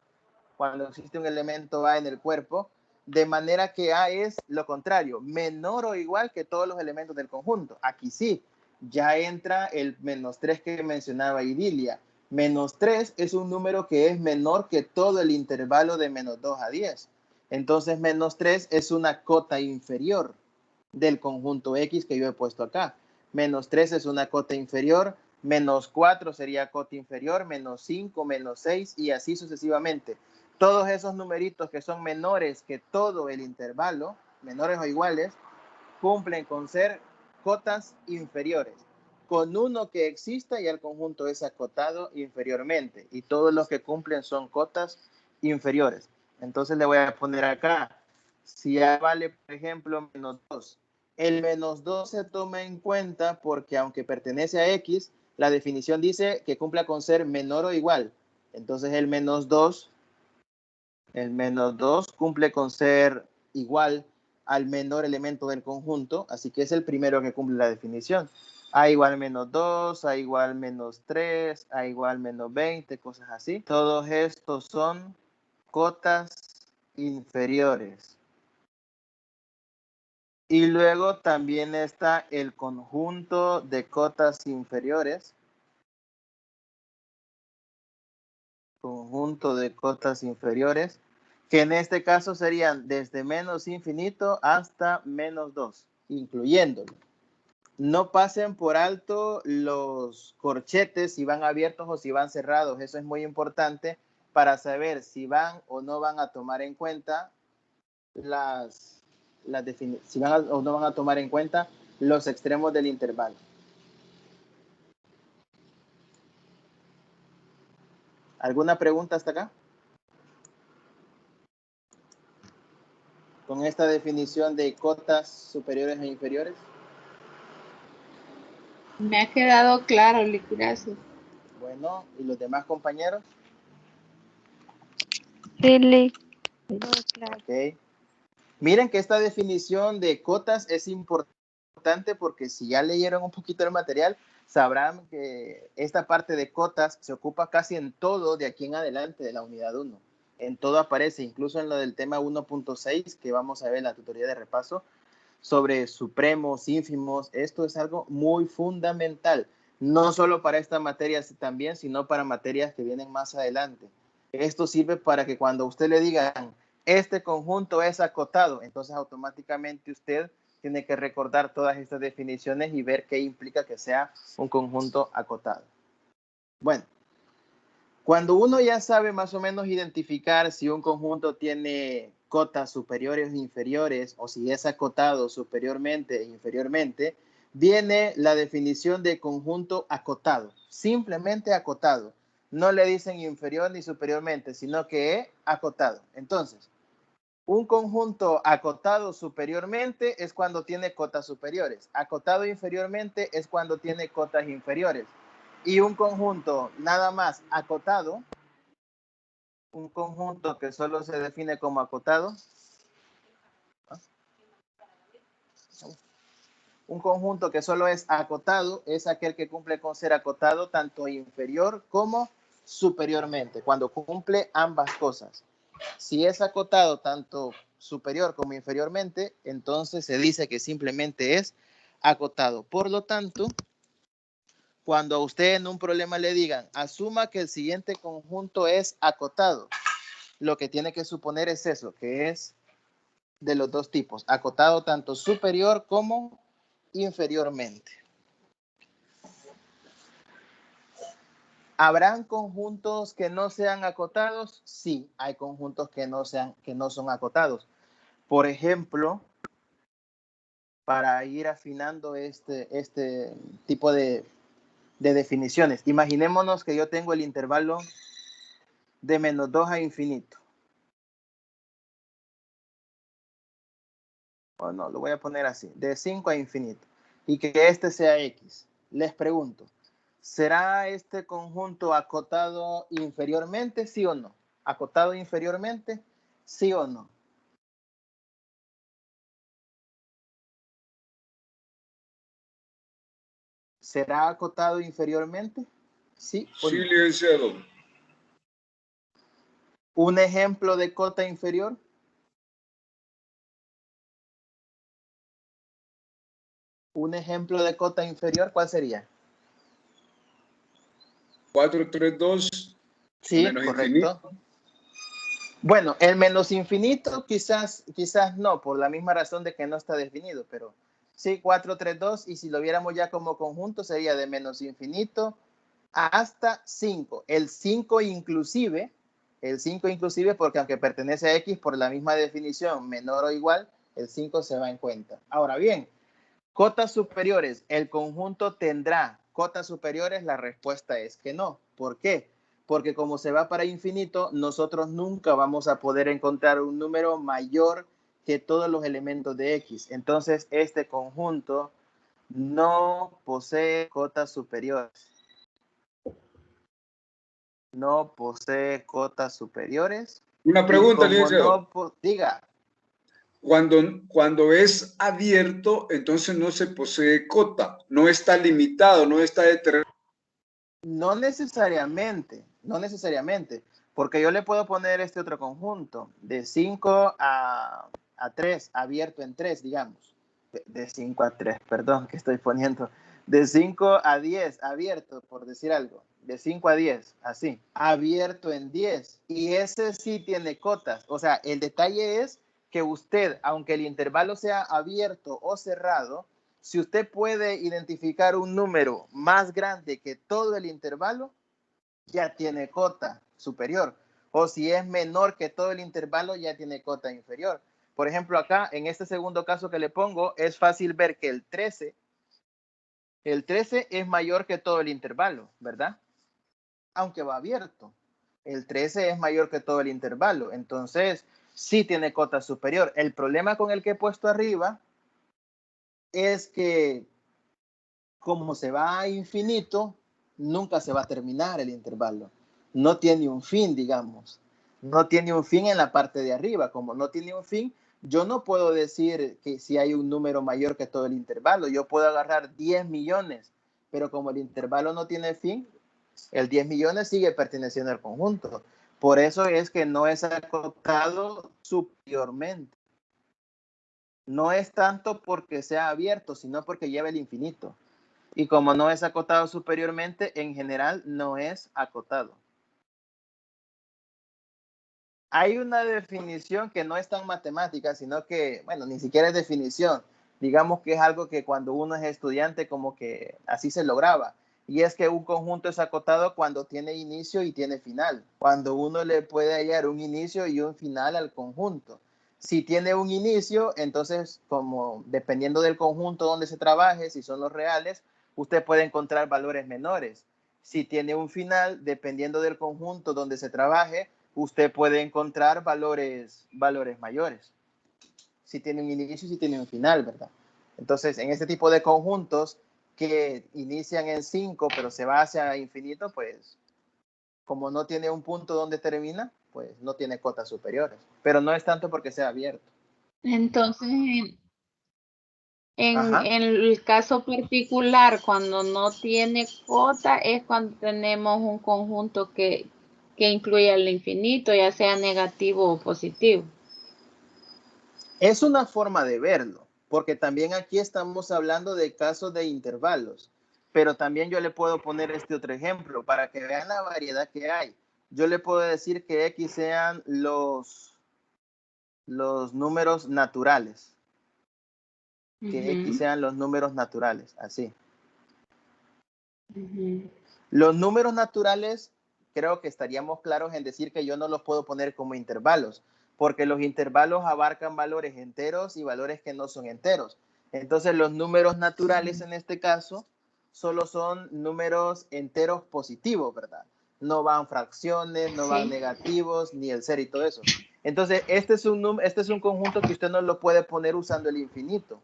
A: cuando existe un elemento A en el cuerpo, de manera que A es lo contrario, menor o igual que todos los elementos del conjunto. Aquí sí, ya entra el -3 que mencionaba Idilia. -3 es un número que es menor que todo el intervalo de -2 a 10. Entonces, -3 es una cota inferior del conjunto X que yo he puesto acá. -3 es una cota inferior, -4 sería cota inferior, -5, -6 y así sucesivamente. Todos esos numeritos que son menores que todo el intervalo, menores o iguales, cumplen con ser cotas inferiores. Con uno que exista ya el conjunto es acotado inferiormente y todos los que cumplen son cotas inferiores. Entonces le voy a poner acá, si A vale, por ejemplo, -2, el -2 se toma en cuenta porque aunque pertenece a X, la definición dice que cumpla con ser menor o igual. Entonces el -2 cumple con ser igual al menor elemento del conjunto, así que es el primero que cumple la definición. A igual -2, A igual -3, A igual -20, cosas así. Todos estos son cotas inferiores. Y luego también está el conjunto de cotas inferiores. Conjunto de cotas inferiores, que en este caso serían desde -infinito hasta -2, incluyéndolo. No pasen por alto los corchetes si van abiertos o si van cerrados. Eso es muy importante para saber si van o no van a tomar en cuenta si van o no van a tomar en cuenta los extremos del intervalo. ¿Alguna pregunta hasta acá? Con esta definición de cotas superiores e inferiores.
C: Me ha quedado claro, Lick, gracias.
A: Bueno, ¿y los demás compañeros?
F: Sí, Lick. Todo claro.
A: Ok. Miren que esta definición de cotas es importante porque si ya leyeron un poquito el material, sabrán que esta parte de cotas se ocupa casi en todo de aquí en adelante de la unidad 1. En todo aparece, incluso en lo del tema 1.6 que vamos a ver en la tutoría de repaso, sobre supremos, ínfimos. Esto es algo muy fundamental, no solo para esta materia también, sino para materias que vienen más adelante. Esto sirve para que cuando usted le digan, este conjunto es acotado, entonces automáticamente usted tiene que recordar todas estas definiciones y ver qué implica que sea un conjunto acotado. Bueno, cuando uno ya sabe más o menos identificar si un conjunto tiene cotas superiores o inferiores, o si es acotado superiormente e inferiormente, viene la definición de conjunto acotado, simplemente acotado. No le dicen inferior ni superiormente, sino que es acotado. Entonces, un conjunto acotado superiormente es cuando tiene cotas superiores. Acotado inferiormente es cuando tiene cotas inferiores. Y un conjunto nada más acotado, un conjunto que solo se define como acotado, un conjunto que solo es acotado es aquel que cumple con ser acotado tanto inferior como superiormente, cuando cumple ambas cosas. Si es acotado tanto superior como inferiormente, entonces se dice que simplemente es acotado. Por lo tanto, cuando a usted en un problema le digan, asuma que el siguiente conjunto es acotado, lo que tiene que suponer es eso, que es de los dos tipos, acotado tanto superior como inferiormente. ¿Habrán conjuntos que no sean acotados? Sí, hay conjuntos que no son acotados. Por ejemplo, para ir afinando este tipo de definiciones, imaginémonos que yo tengo el intervalo de -2 a infinito. O no, lo voy a poner así, de 5 a infinito. Y que este sea X. Les pregunto, ¿será este conjunto acotado inferiormente, sí o no? ¿Acotado inferiormente, sí o no? ¿Será acotado inferiormente? ¿Sí o
D: Sí,
A: no?
D: licenciado.
A: ¿Un ejemplo de cota inferior? ¿Un ejemplo de cota inferior cuál sería?
D: 432
A: Sí,
D: menos
A: correcto.
D: infinito.
A: Bueno, el menos infinito quizás no, por la misma razón de que no está definido, pero sí, 432, y si lo viéramos ya como conjunto sería de menos infinito hasta 5. El 5 inclusive, porque aunque pertenece a X por la misma definición, menor o igual, el 5 se va en cuenta. Ahora bien, cotas superiores, ¿el conjunto tendrá cotas superiores? La respuesta es que no. ¿Por qué? Porque como se va para infinito, nosotros nunca vamos a poder encontrar un número mayor que todos los elementos de X. Entonces, este conjunto no posee cotas superiores. No posee cotas superiores.
D: Una
A: Y
D: pregunta,
A: como
D: licenciado.
A: no, diga,
D: Cuando es abierto, entonces no se posee cota, no está limitado, no está determinado.
A: no necesariamente, porque yo le puedo poner este otro conjunto de 5 a 3, abierto en 3, digamos. De 5 a 3, perdón, que estoy poniendo. De 5 a 10, abierto, por decir algo. De 5 a 10, así. Abierto en 10. Y ese sí tiene cotas. O sea, el detalle es que usted, aunque el intervalo sea abierto o cerrado, si usted puede identificar un número más grande que todo el intervalo, ya tiene cota superior. O si es menor que todo el intervalo, ya tiene cota inferior. Por ejemplo, acá, en este segundo caso que le pongo, es fácil ver que el 13 es mayor que todo el intervalo, ¿verdad? Aunque va abierto. El 13 es mayor que todo el intervalo. Entonces, sí tiene cota superior. El problema con el que he puesto arriba es que como se va a infinito, nunca se va a terminar el intervalo. No tiene un fin, digamos. No tiene un fin en la parte de arriba. Como no tiene un fin, yo no puedo decir que si hay un número mayor que todo el intervalo. Yo puedo agarrar 10 millones, pero como el intervalo no tiene fin, el 10 millones sigue perteneciendo al conjunto. Por eso es que no es acotado superiormente. No es tanto porque sea abierto, sino porque lleva el infinito. Y como no es acotado superiormente, en general no es acotado. Hay una definición que no es tan matemática, sino que, bueno, ni siquiera es definición. Digamos que es algo que cuando uno es estudiante como que así se lograba. Y es que un conjunto es acotado cuando tiene inicio y tiene final. Cuando uno le puede hallar un inicio y un final al conjunto. Si tiene un inicio, entonces como dependiendo del conjunto donde se trabaje, si son los reales, usted puede encontrar valores menores. Si tiene un final, dependiendo del conjunto donde se trabaje, usted puede encontrar valores mayores. Si tiene un inicio y si tiene un final, ¿verdad? Entonces, en este tipo de conjuntos que inician en 5, pero se va hacia infinito, pues, como no tiene un punto donde termina, pues no tiene cotas superiores. Pero no es tanto porque sea abierto.
C: Entonces,
A: Ajá.
C: en el caso particular, cuando no tiene cota, es cuando tenemos un conjunto que incluye el infinito, ya sea negativo o positivo.
A: Es una forma de verlo, porque también aquí estamos hablando de casos de intervalos, pero también yo le puedo poner este otro ejemplo para que vean la variedad que hay. Yo le puedo decir que X sean los números naturales, que X sean los números naturales, así. Los números naturales, creo que estaríamos claros en decir que yo no los puedo poner como intervalos, porque los intervalos abarcan valores enteros y valores que no son enteros. Entonces, los números naturales en este caso solo son números enteros positivos, ¿verdad? No van fracciones, no van negativos, ni el ser y todo eso. Entonces, este es un conjunto que usted no lo puede poner usando el infinito.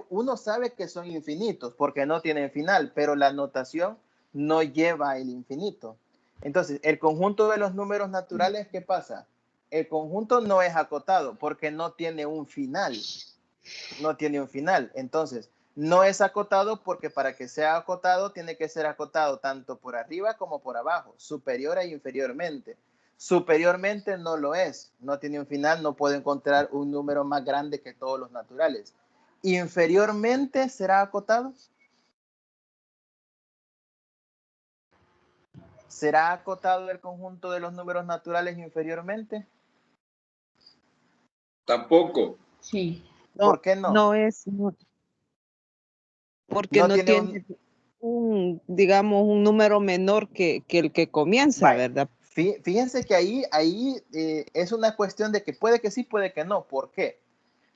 A: Uno sabe que son infinitos porque no tienen final, pero la notación no lleva el infinito. Entonces, el conjunto de los números naturales, ¿qué pasa? El conjunto no es acotado porque no tiene un final. No tiene un final. Entonces, No es acotado porque para que sea acotado tiene que ser acotado tanto por arriba como por abajo, superior e inferiormente. Superiormente no lo es, no tiene un final, no puedo encontrar un número más grande que todos los naturales. Inferiormente será acotado. ¿Será acotado el conjunto de los números naturales inferiormente?
D: Tampoco.
C: Sí.
A: ¿Por qué no?
B: No es, porque
A: No
B: no
A: tiene un...
B: tiene digamos, un número menor que el que comienza,
A: Vale.
B: ¿verdad?
A: Fíjense que ahí es una cuestión de que puede que sí, puede que no. ¿Por qué?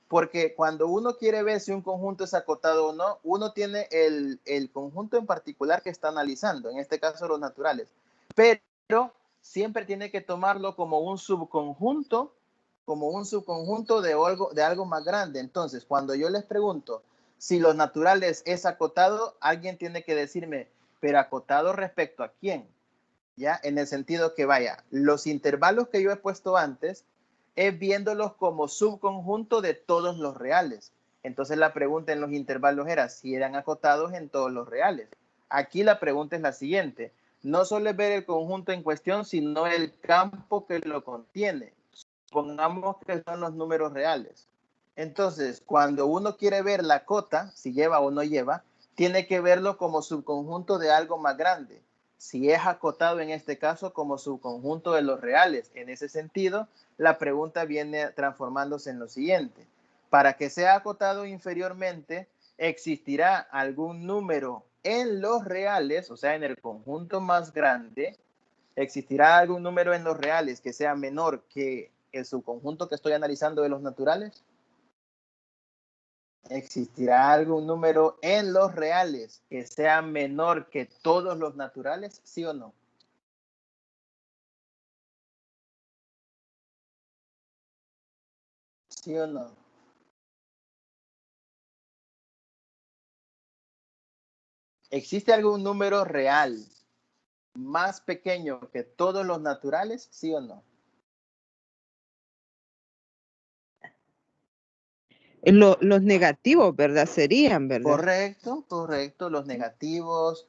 A: Porque cuando uno quiere ver si un conjunto es acotado o no, uno tiene el conjunto en particular que está analizando, en este caso los naturales. Pero siempre tiene que tomarlo como un subconjunto de algo más grande. Entonces, cuando yo les pregunto si los naturales es acotado, alguien tiene que decirme, pero acotado respecto a quién, ¿ya? En el sentido que vaya, los intervalos que yo he puesto antes es viéndolos como subconjunto de todos los reales. Entonces la pregunta en los intervalos era si eran acotados en todos los reales. Aquí la pregunta es la siguiente. No solo es ver el conjunto en cuestión, sino el campo que lo contiene. Supongamos que son los números reales. Entonces, cuando uno quiere ver la cota, si lleva o no lleva, tiene que verlo como subconjunto de algo más grande. Si es acotado en este caso como subconjunto de los reales. En ese sentido, la pregunta viene transformándose en lo siguiente. Para que sea acotado inferiormente, ¿existirá algún número en los reales, o sea, en el conjunto más grande? ¿Existirá algún número en los reales que sea menor que el subconjunto que estoy analizando de los naturales? ¿Existirá algún número en los reales que sea menor que todos los naturales? ¿Sí o no? ¿Sí o no? ¿Existe algún número real más pequeño que todos los naturales? ¿Sí o no?
B: Los negativos, ¿verdad? Serían, ¿verdad?
A: Correcto, correcto. Los negativos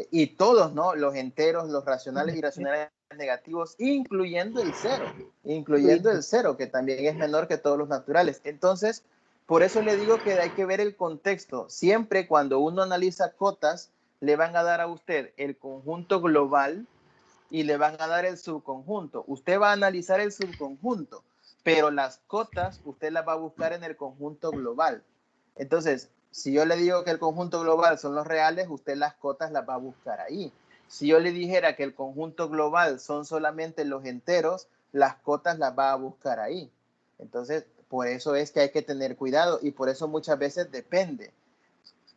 A: y todos, ¿no? Los enteros, los racionales y irracionales negativos, incluyendo el cero, que también es menor que todos los naturales. Entonces, por eso le digo que hay que ver el contexto. Siempre cuando uno analiza cotas, le van a dar a usted el conjunto global y le van a dar el subconjunto. Usted va a analizar el subconjunto, pero las cotas usted las va a buscar en el conjunto global. Entonces, si yo le digo que el conjunto global son los reales, usted las cotas las va a buscar ahí. Si yo le dijera que el conjunto global son solamente los enteros, las cotas las va a buscar ahí. Entonces, por eso es que hay que tener cuidado y por eso muchas veces depende.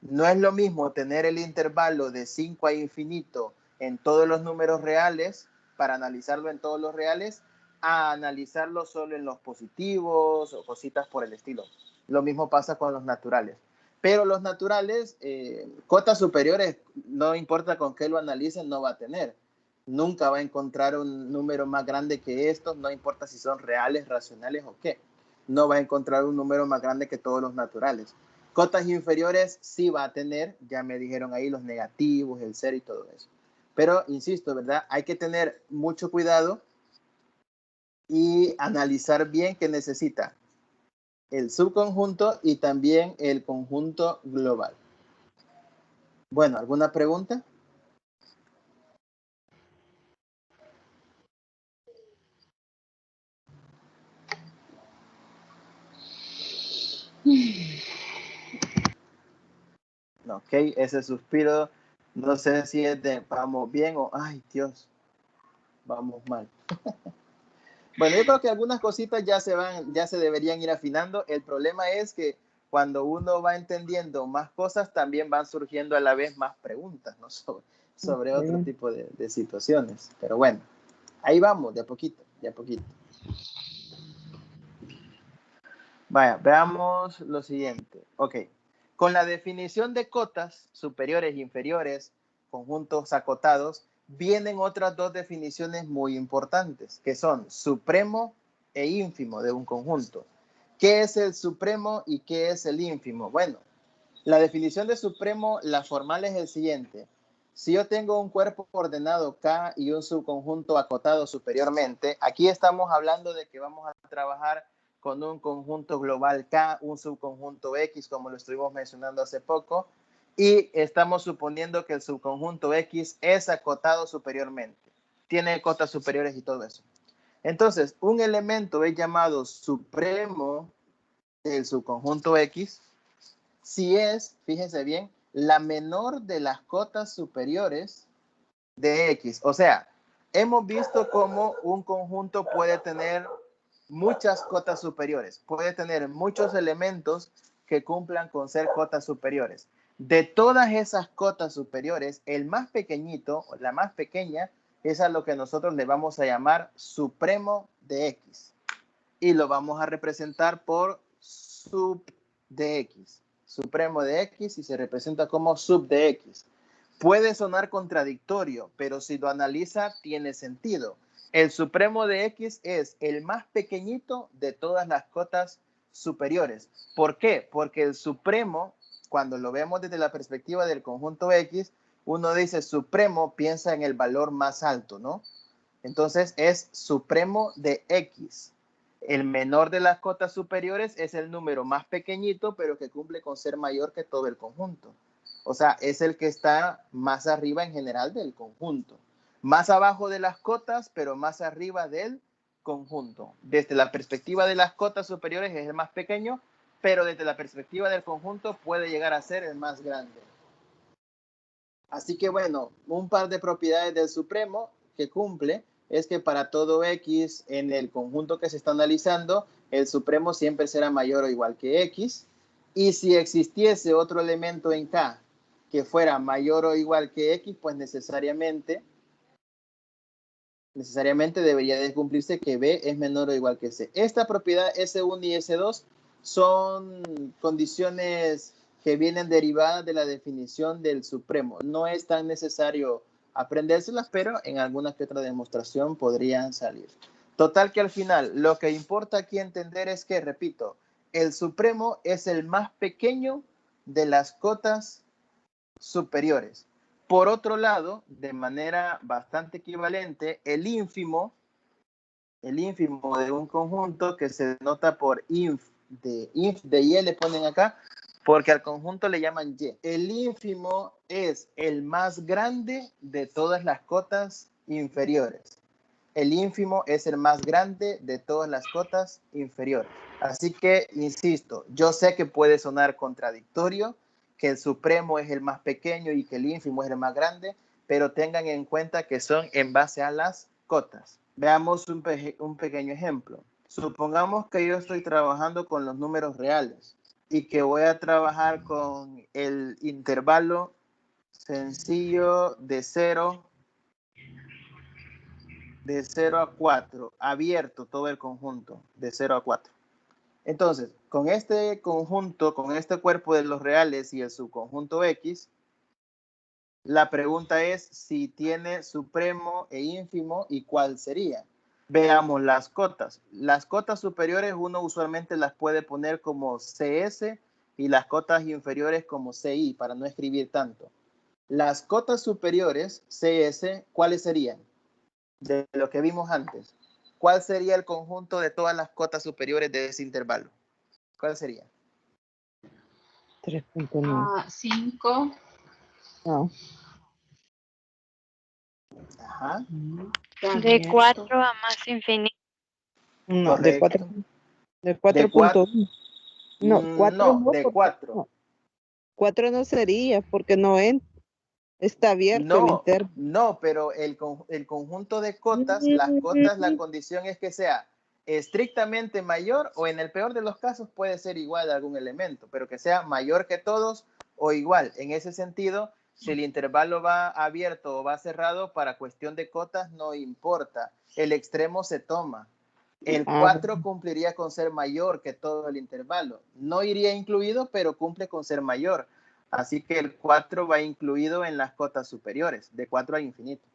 A: No es lo mismo tener el intervalo de 5 a infinito en todos los números reales, para analizarlo en todos los reales, a analizarlo solo en los positivos o cositas por el estilo. Lo mismo pasa con los naturales. Pero los naturales, cotas superiores, no importa con qué lo analicen, no va a tener. Nunca va a encontrar un número más grande que estos, no importa si son reales, racionales o qué. No va a encontrar un número más grande que todos los naturales. Cotas inferiores sí va a tener, ya me dijeron ahí los negativos, el cero y todo eso. Pero, insisto, ¿verdad? Hay que tener mucho cuidado y analizar bien qué necesita el subconjunto y también el conjunto global. Bueno, ¿alguna pregunta? Ok, ese suspiro, no sé si es de vamos bien o ay Dios, vamos mal. Bueno, yo creo que algunas cositas ya se deberían ir afinando. El problema es que cuando uno va entendiendo más cosas, también van surgiendo a la vez más preguntas, ¿no? Sobre otro tipo de situaciones. Pero bueno, ahí vamos, de a poquito, de a poquito. Vaya, veamos lo siguiente. Ok, con la definición de cotas superiores e inferiores, conjuntos acotados, vienen otras dos definiciones muy importantes, que son supremo e ínfimo de un conjunto. ¿Qué es el supremo y qué es el ínfimo? Bueno, La definición de supremo, la formal es el siguiente. Si yo tengo un cuerpo ordenado K y un subconjunto acotado superiormente, aquí estamos hablando de que vamos a trabajar con un conjunto global K, un subconjunto X, como lo estuvimos mencionando hace poco, y estamos suponiendo que el subconjunto X es acotado superiormente. Tiene cotas superiores y todo eso. Entonces, un elemento es llamado supremo del subconjunto X si es, fíjense bien, la menor de las cotas superiores de X. O sea, hemos visto cómo un conjunto puede tener muchas cotas superiores, puede tener muchos elementos que cumplan con ser cotas superiores. De todas esas cotas superiores, el más pequeñito, la más pequeña, es a lo que nosotros le vamos a llamar supremo de X. Y lo vamos a representar por sub de X. Supremo de X y se representa como sub de X. Puede sonar contradictorio, pero si lo analiza, tiene sentido. El supremo de X es el más pequeñito de todas las cotas superiores. ¿Por qué? Porque el supremo, cuando lo vemos desde la perspectiva del conjunto X, uno dice supremo, piensa en el valor más alto, ¿no? Entonces es supremo de X. El menor de las cotas superiores es el número más pequeñito, pero que cumple con ser mayor que todo el conjunto. O sea, es el que está más arriba en general del conjunto. Más abajo de las cotas, pero más arriba del conjunto. Desde la perspectiva de las cotas superiores es el más pequeño, pero desde la perspectiva del conjunto puede llegar a ser el más grande. Así que bueno, un par de propiedades del supremo que cumple es que para todo X en el conjunto que se está analizando, el supremo siempre será mayor o igual que X. Y si existiese otro elemento en K que fuera mayor o igual que X, pues necesariamente debería de cumplirse que B es menor o igual que C. Esta propiedad S1 y S2 son condiciones que vienen derivadas de la definición del supremo. No es tan necesario aprendérselas, pero en alguna que otra demostración podrían salir. Total que al final lo que importa aquí entender es que, repito, el supremo es el más pequeño de las cotas superiores. Por otro lado, de manera bastante equivalente, el ínfimo de un conjunto que se denota por inf de Y le ponen acá, porque al conjunto le llaman Y. El ínfimo es el más grande de todas las cotas inferiores. El ínfimo es el más grande de todas las cotas inferiores. Así que, insisto, yo sé que puede sonar contradictorio, que el supremo es el más pequeño y que el ínfimo es el más grande, pero tengan en cuenta que son en base a las cotas. Veamos un pequeño ejemplo. Supongamos que yo estoy trabajando con los números reales y que voy a trabajar con el intervalo sencillo de 0 a 4, abierto todo el conjunto, de 0 a 4. Entonces, con este conjunto, con este cuerpo de los reales y el subconjunto X, la pregunta es si tiene supremo e ínfimo y cuál sería. Veamos las cotas. Las cotas superiores uno usualmente las puede poner como CS y las cotas inferiores como CI para no escribir tanto. Las cotas superiores, CS, ¿cuáles serían? De lo que vimos antes. ¿Cuál sería el conjunto de todas las cotas superiores de ese intervalo? ¿Cuál sería?
B: 3.9.
C: 5.
B: No.
A: Ajá.
F: De 4 a más infinito.
B: No, de
A: Correcto.
B: 4. De
A: De
B: 4.1. No, 4
A: no,
B: no,
A: de
B: porque
A: 4.
B: no. 4 no sería porque no está abierto el interno.
A: No, pero el conjunto de cotas, las cotas, la condición es que sea estrictamente mayor o en el peor de los casos puede ser igual a algún elemento, pero que sea mayor que todos o igual. En ese sentido, si el intervalo va abierto o va cerrado, para cuestión de cotas no importa. El extremo se toma. El 4 cumpliría con ser mayor que todo el intervalo. No iría incluido, pero cumple con ser mayor. Así que el 4 va incluido en las cotas superiores, de 4 a infinito.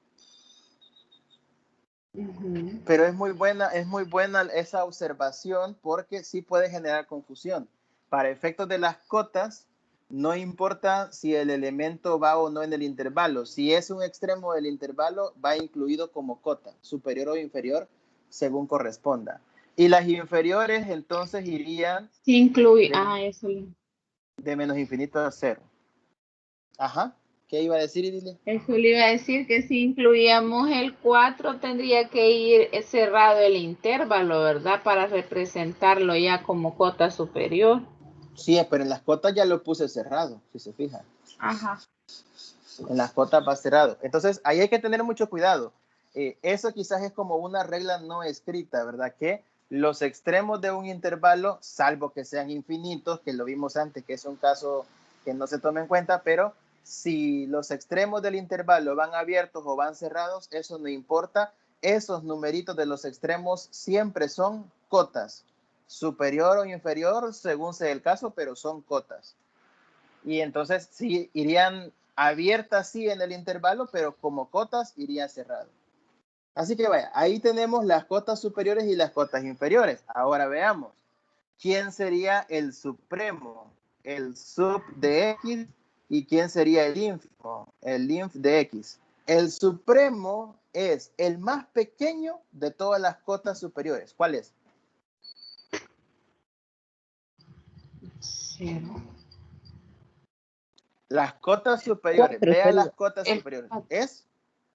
A: Pero es muy buena esa observación porque sí puede generar confusión. Para efectos de las cotas, no importa si el elemento va o no en el intervalo. Si es un extremo del intervalo, va incluido como cota, superior o inferior, según corresponda. Y las inferiores entonces irían
C: Sí incluye,
A: de,
C: eso.
A: de menos infinito a cero. Ajá. ¿Qué iba a decir, Idile?
C: Eso le iba a decir que si incluíamos el 4 tendría que ir cerrado el intervalo, ¿verdad? Para representarlo ya como cota superior.
A: Sí, pero en las cotas ya lo puse cerrado, si se fijan.
C: Ajá.
A: En las cotas va cerrado. Entonces, ahí hay que tener mucho cuidado. Eso quizás es como una regla no escrita, ¿verdad? Que los extremos de un intervalo, salvo que sean infinitos, que lo vimos antes, que es un caso que no se toma en cuenta, pero si los extremos del intervalo van abiertos o van cerrados, eso no importa. Esos numeritos de los extremos siempre son cotas, superior o inferior, según sea el caso, pero son cotas. Y entonces sí irían abiertas sí en el intervalo, pero como cotas iría cerrado. Así que vaya, ahí tenemos las cotas superiores y las cotas inferiores. Ahora veamos, ¿quién sería el supremo? El sub de X, ¿y quién sería el ínfimo? El inf de X. El supremo es el más pequeño de todas las cotas superiores. ¿Cuál es?
C: Cero.
A: Las cotas superiores.
B: Cuatro
A: Vea las
B: sería.
A: cotas
C: El
A: superiores. Es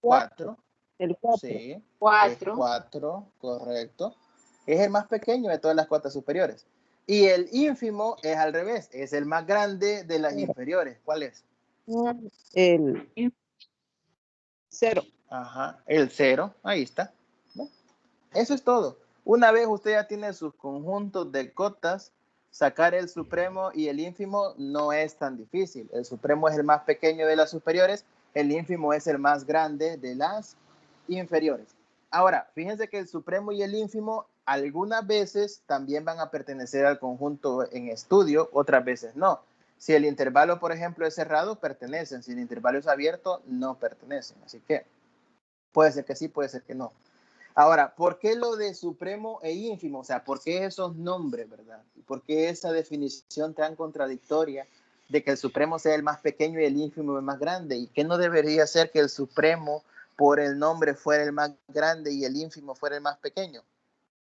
B: 4.
A: 4.
B: El 4.
A: Sí, es
C: 4.
A: 4, correcto. Es el más pequeño de todas las cotas superiores. Y el ínfimo es al revés, es el más grande de las inferiores. ¿Cuál es?
B: El 0.
A: Ajá, el 0, ahí está. ¿No? Eso es todo. Una vez usted ya tiene sus conjuntos de cotas, sacar el supremo y el ínfimo no es tan difícil. El supremo es el más pequeño de las superiores, el ínfimo es el más grande de las inferiores. Ahora, fíjense que el supremo y el ínfimo algunas veces también van a pertenecer al conjunto en estudio, otras veces no. Si el intervalo, por ejemplo, es cerrado, pertenecen. Si el intervalo es abierto, no pertenecen. Así que puede ser que sí, puede ser que no. Ahora, ¿por qué lo de supremo e ínfimo? O sea, ¿por qué esos nombres, verdad? ¿Por qué esa definición tan contradictoria de que el supremo sea el más pequeño y el ínfimo el más grande? ¿Y qué no debería ser que el supremo por el nombre fuera el más grande y el ínfimo fuera el más pequeño?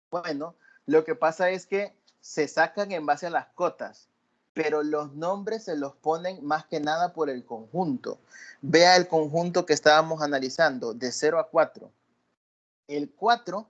A: Bueno, lo que pasa es que se sacan en base a las cotas, pero los nombres se los ponen más que nada por el conjunto. Vea el conjunto que estábamos analizando, de 0 a 4. El 4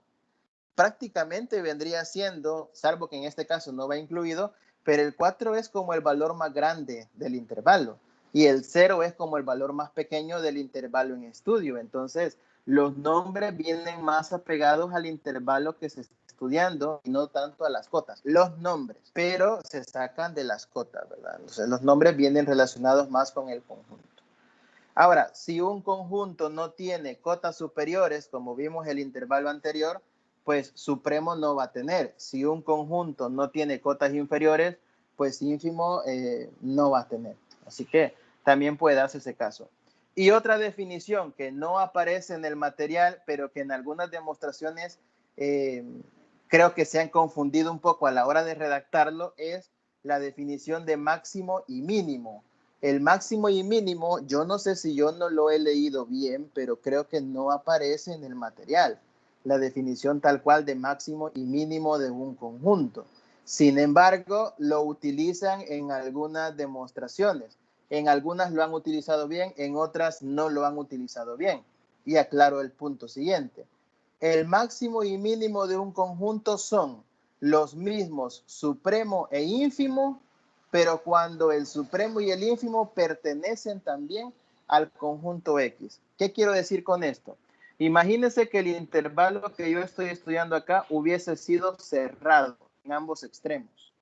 A: prácticamente vendría siendo, salvo que en este caso no va incluido, pero el 4 es como el valor más grande del intervalo y el 0 es como el valor más pequeño del intervalo en estudio. Entonces, los nombres vienen más apegados al intervalo que se está estudiando y no tanto a las cotas. Los nombres, pero se sacan de las cotas, ¿verdad? Entonces, los nombres vienen relacionados más con el conjunto. Ahora, si un conjunto no tiene cotas superiores, como vimos el intervalo anterior, pues supremo no va a tener. Si un conjunto no tiene cotas inferiores, pues ínfimo no va a tener. Así que también puede darse ese caso. Y otra definición que no aparece en el material, pero que en algunas demostraciones creo que se han confundido un poco a la hora de redactarlo, es la definición de máximo y mínimo. El máximo y mínimo, yo no sé si yo no lo he leído bien, pero creo que no aparece en el material. La definición tal cual de máximo y mínimo de un conjunto. Sin embargo, lo utilizan en algunas demostraciones. En algunas lo han utilizado bien, en otras no lo han utilizado bien. Y aclaro el punto siguiente. El máximo y mínimo de un conjunto son los mismos supremo e ínfimo, pero cuando el supremo y el ínfimo pertenecen también al conjunto X. ¿Qué quiero decir con esto? Imagínense que el intervalo que yo estoy estudiando acá hubiese sido cerrado en ambos extremos,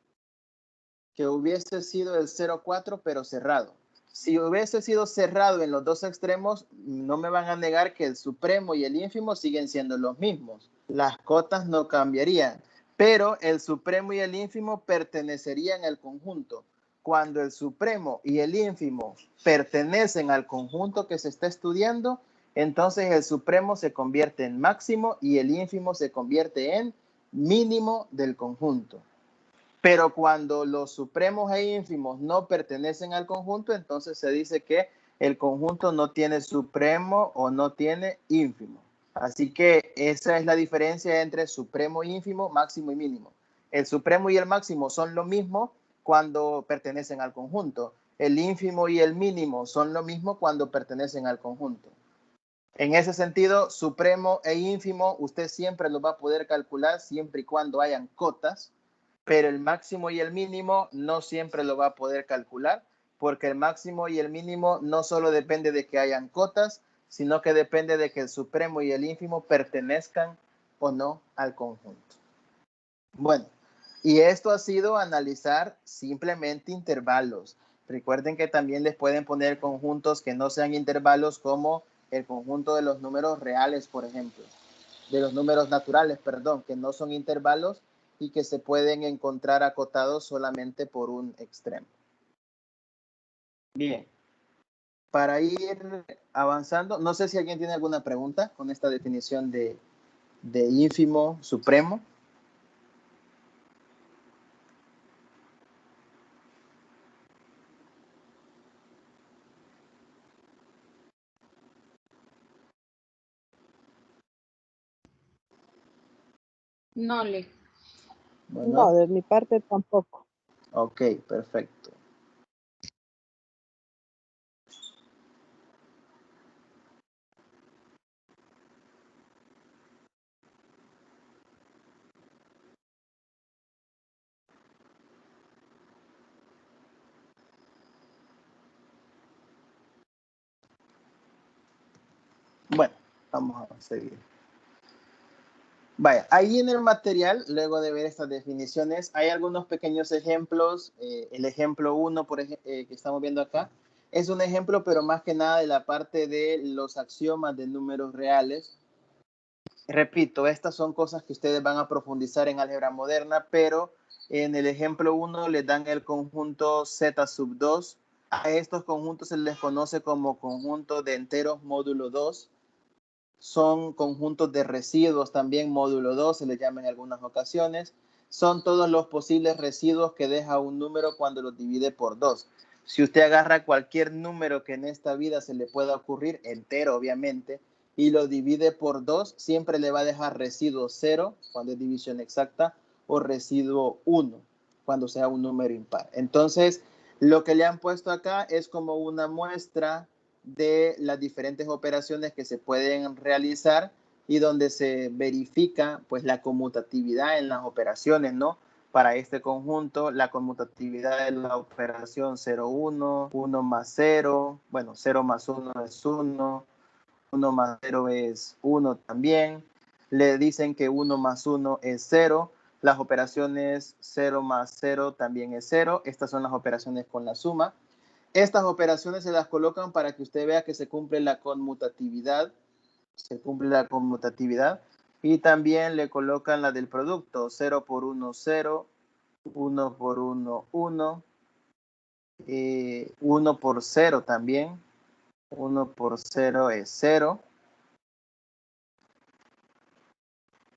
A: que hubiese sido el 0,4 pero cerrado. Si hubiese sido cerrado en los dos extremos, no me van a negar que el supremo y el ínfimo siguen siendo los mismos. Las cotas no cambiarían, pero el supremo y el ínfimo pertenecerían al conjunto. Cuando el supremo y el ínfimo pertenecen al conjunto que se está estudiando, entonces el supremo se convierte en máximo y el ínfimo se convierte en mínimo del conjunto. Pero cuando los supremos e ínfimos no pertenecen al conjunto, entonces se dice que el conjunto no tiene supremo o no tiene ínfimo. Así que esa es la diferencia entre supremo, ínfimo, máximo y mínimo. El supremo y el máximo son lo mismo cuando pertenecen al conjunto. El ínfimo y el mínimo son lo mismo cuando pertenecen al conjunto. En ese sentido, supremo e ínfimo, usted siempre lo va a poder calcular siempre y cuando hayan cotas, pero el máximo y el mínimo no siempre lo va a poder calcular, porque el máximo y el mínimo no solo depende de que hayan cotas, sino que depende de que el supremo y el ínfimo pertenezcan o no al conjunto. Bueno, y esto ha sido analizar simplemente intervalos. Recuerden que también les pueden poner conjuntos que no sean intervalos, como el conjunto de los números reales, por ejemplo, de los números naturales, perdón, que no son intervalos y que se pueden encontrar acotados solamente por un extremo. Bien, para ir avanzando, no sé si alguien tiene alguna pregunta con esta definición de ínfimo, supremo.
C: No, le.
A: Bueno,
B: No, de mi parte tampoco.
A: ok, perfecto. Bueno, vamos a seguir. Vaya, ahí en el material, luego de ver estas definiciones, hay algunos pequeños ejemplos. El ejemplo 1, que estamos viendo acá, es un ejemplo, pero más que nada de la parte de los axiomas de números reales. Repito, estas son cosas que ustedes van a profundizar en álgebra moderna, pero en el ejemplo 1 les dan el conjunto Z sub 2. A estos conjuntos se les conoce como conjunto de enteros módulo 2. Son conjuntos de residuos también, módulo 2, se les llama en algunas ocasiones. Son todos los posibles residuos que deja un número cuando lo divide por 2. Si usted agarra cualquier número que en esta vida se le pueda ocurrir, entero obviamente, y lo divide por 2, siempre le va a dejar residuo 0 cuando es división exacta, o residuo 1 cuando sea un número impar. Entonces, lo que le han puesto acá es como una muestra de las diferentes operaciones que se pueden realizar y donde se verifica pues la conmutatividad en las operaciones, ¿no? Para este conjunto, la conmutatividad de la operación 0, 1, 1 más 0, bueno, 0 más 1 es 1, 1 más 0 es 1 también. Le dicen que 1 más 1 es 0. Las operaciones 0 más 0 también es 0. Estas son las operaciones con la suma. Estas operaciones se las colocan para que usted vea que se cumple la conmutatividad. Se cumple la conmutatividad. Y también le colocan la del producto. 0 por 1, 0. 1 por 1, 1. 1 por 0 también. 1 por 0 es 0.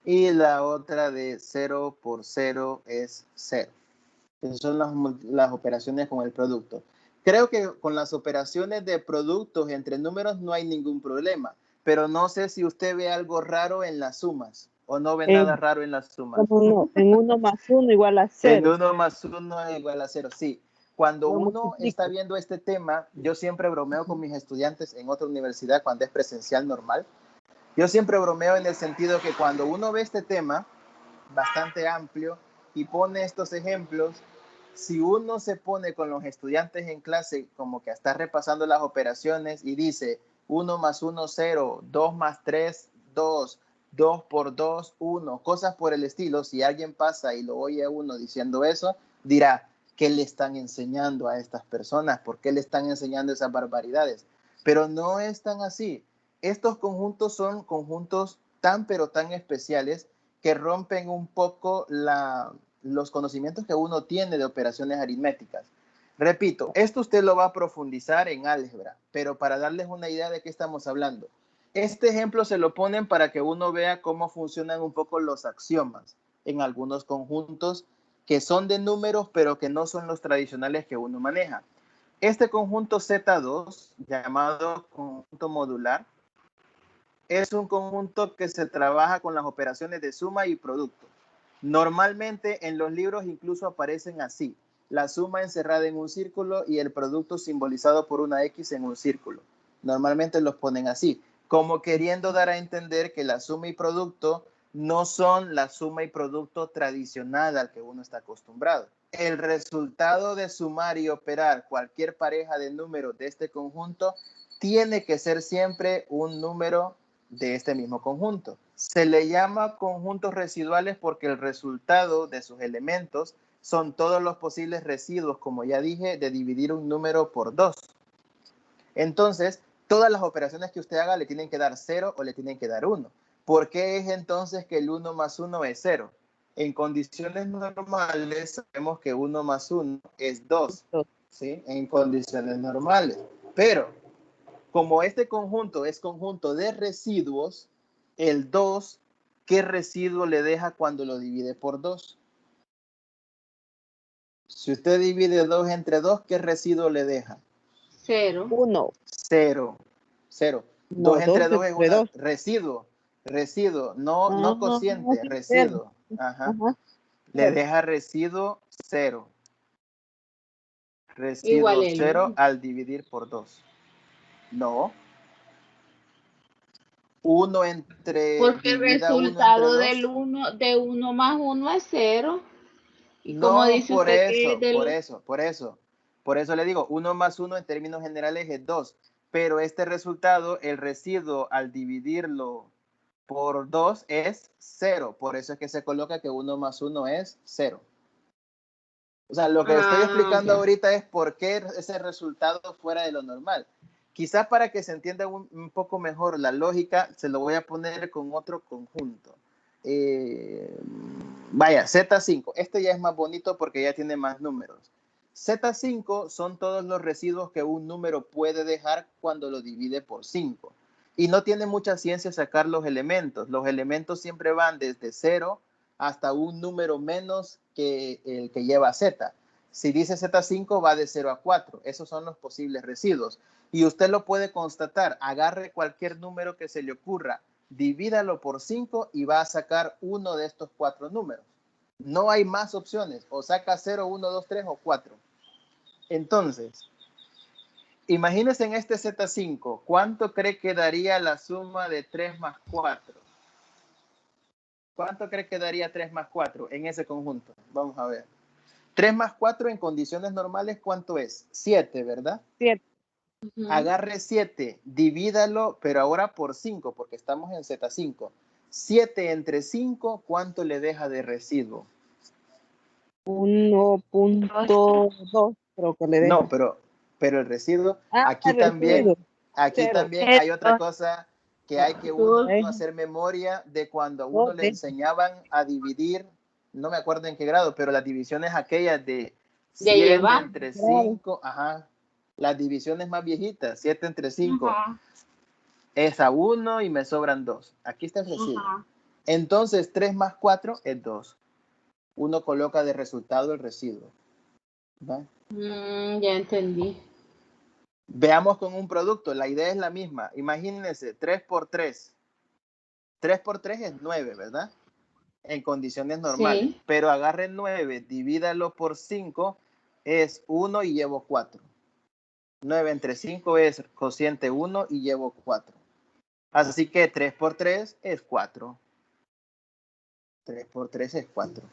A: Y la otra de 0 por 0 es 0. Esas son las operaciones con el producto. Creo que con las operaciones de productos entre números no hay ningún problema, pero no sé si usted ve algo raro en las sumas o no ve nada raro en las sumas.
B: No, en 1 más 1 igual a 0.
A: En 1 más 1 igual a 0, sí. Cuando uno está viendo este tema, yo siempre bromeo con mis estudiantes en otra universidad cuando es presencial normal. Yo siempre bromeo en el sentido que cuando uno ve este tema bastante amplio y pone estos ejemplos, si uno se pone con los estudiantes en clase como que está repasando las operaciones y dice 1 más 1, 0, 2 más 3, 2, 2 por 2, 1, cosas por el estilo, si alguien pasa y lo oye a uno diciendo eso, dirá, ¿qué le están enseñando a estas personas? ¿Por qué le están enseñando esas barbaridades? Pero no es tan así. Estos conjuntos son conjuntos tan pero tan especiales que rompen un poco los conocimientos que uno tiene de operaciones aritméticas. Repito, esto usted lo va a profundizar en álgebra, pero para darles una idea de qué estamos hablando. Este ejemplo se lo ponen para que uno vea cómo funcionan un poco los axiomas en algunos conjuntos que son de números, pero que no son los tradicionales que uno maneja. Este conjunto Z2, llamado conjunto modular, es un conjunto que se trabaja con las operaciones de suma y producto. Normalmente en los libros incluso aparecen así: la suma encerrada en un círculo y el producto simbolizado por una X en un círculo. Normalmente los ponen así, como queriendo dar a entender que la suma y producto no son la suma y producto tradicional al que uno está acostumbrado. El resultado de sumar y operar cualquier pareja de números de este conjunto tiene que ser siempre un número de este mismo conjunto. Se le llama conjuntos residuales porque el resultado de sus elementos son todos los posibles residuos, como ya dije, de dividir un número por 2. Entonces, todas las operaciones que usted haga le tienen que dar 0 o le tienen que dar 1. ¿Por qué es entonces que el 1 más 1 es 0? En condiciones normales sabemos que 1 más 1 es 2, ¿sí? En condiciones normales. Pero como este conjunto es conjunto de residuos, el 2, ¿qué residuo le deja cuando lo divide por 2? Si usted divide 2 entre 2, ¿qué residuo le deja?
C: 0.
B: 1.
A: 0. 0.
B: No,
A: 2 entre 2 es
B: entre
A: un
B: 2.
A: residuo, no cociente, residuo. Ajá.
B: Ajá.
A: Le deja residuo 0.
C: Igual
A: Residuo
C: el
A: 0
C: uno.
A: al dividir por 2. No. 1 entre,
C: Porque el
A: divida 1 entre
C: resultado
A: 2.
C: de 1 más 1 es 0. Y como
A: No,
C: dice usted que es
A: por eso le digo, 1 más 1 en términos generales es 2, pero este resultado, el residuo al dividirlo por 2 es 0, por eso es que se coloca que 1 más 1 es 0. O sea, lo que estoy explicando
C: ya.
A: ahorita es por qué ese resultado fuera de lo normal. Quizás para que se entienda un poco mejor la lógica, se lo voy a poner con otro conjunto. Vaya, Z5. Este ya es más bonito porque ya tiene más números. Z5 son todos los residuos que un número puede dejar cuando lo divide por 5. Y no tiene mucha ciencia sacar los elementos. Los elementos siempre van desde 0 hasta un número menos que el que lleva Z. Si dice Z5 va de 0 a 4. Esos son los posibles residuos. Y usted lo puede constatar. Agarre cualquier número que se le ocurra, divídalo por 5 y va a sacar uno de estos 4 números. No hay más opciones. O saca 0, 1, 2, 3 o 4. Entonces, imagínense en este Z5, ¿cuánto cree que daría la suma de 3 más 4? ¿Cuánto cree que daría 3 más 4 en ese conjunto? Vamos a ver. 3 más 4 en condiciones normales, ¿cuánto es? 7, ¿verdad?
B: 7.
A: Agarre 7, divídalo, pero ahora por 5, porque estamos en Z5. 7 entre 5, ¿cuánto le deja de residuo?
B: 1.2 creo que le deja.
A: No, pero el residuo, aquí
B: el residuo. Cero.
A: también hay otra cosa que hay que uno
C: Dos.
A: hacer memoria de cuando a uno le
B: Ok.
A: enseñaban a dividir, no me acuerdo en qué grado, pero las divisiones aquellas de 7
C: llevar.
A: entre 5, ajá, las divisiones más viejitas, 7 entre 5,
C: Ajá,
A: es a 1 y me sobran 2. Aquí está el residuo.
C: ajá.
A: Entonces, 3 más 4 es 2. Uno coloca de resultado el residuo. ¿Va?
C: Ya entendí.
A: Veamos con un producto. La idea es la misma. Imagínense, 3 por 3. 3 por 3 es 9, ¿verdad? En condiciones normales.
C: Sí.
A: Pero agarre 9, divídalo por 5, es 1 y llevo 4. 9 entre 5 es cociente 1 y llevo 4. Así que 3 por 3 es 4. 3 por 3 es 4.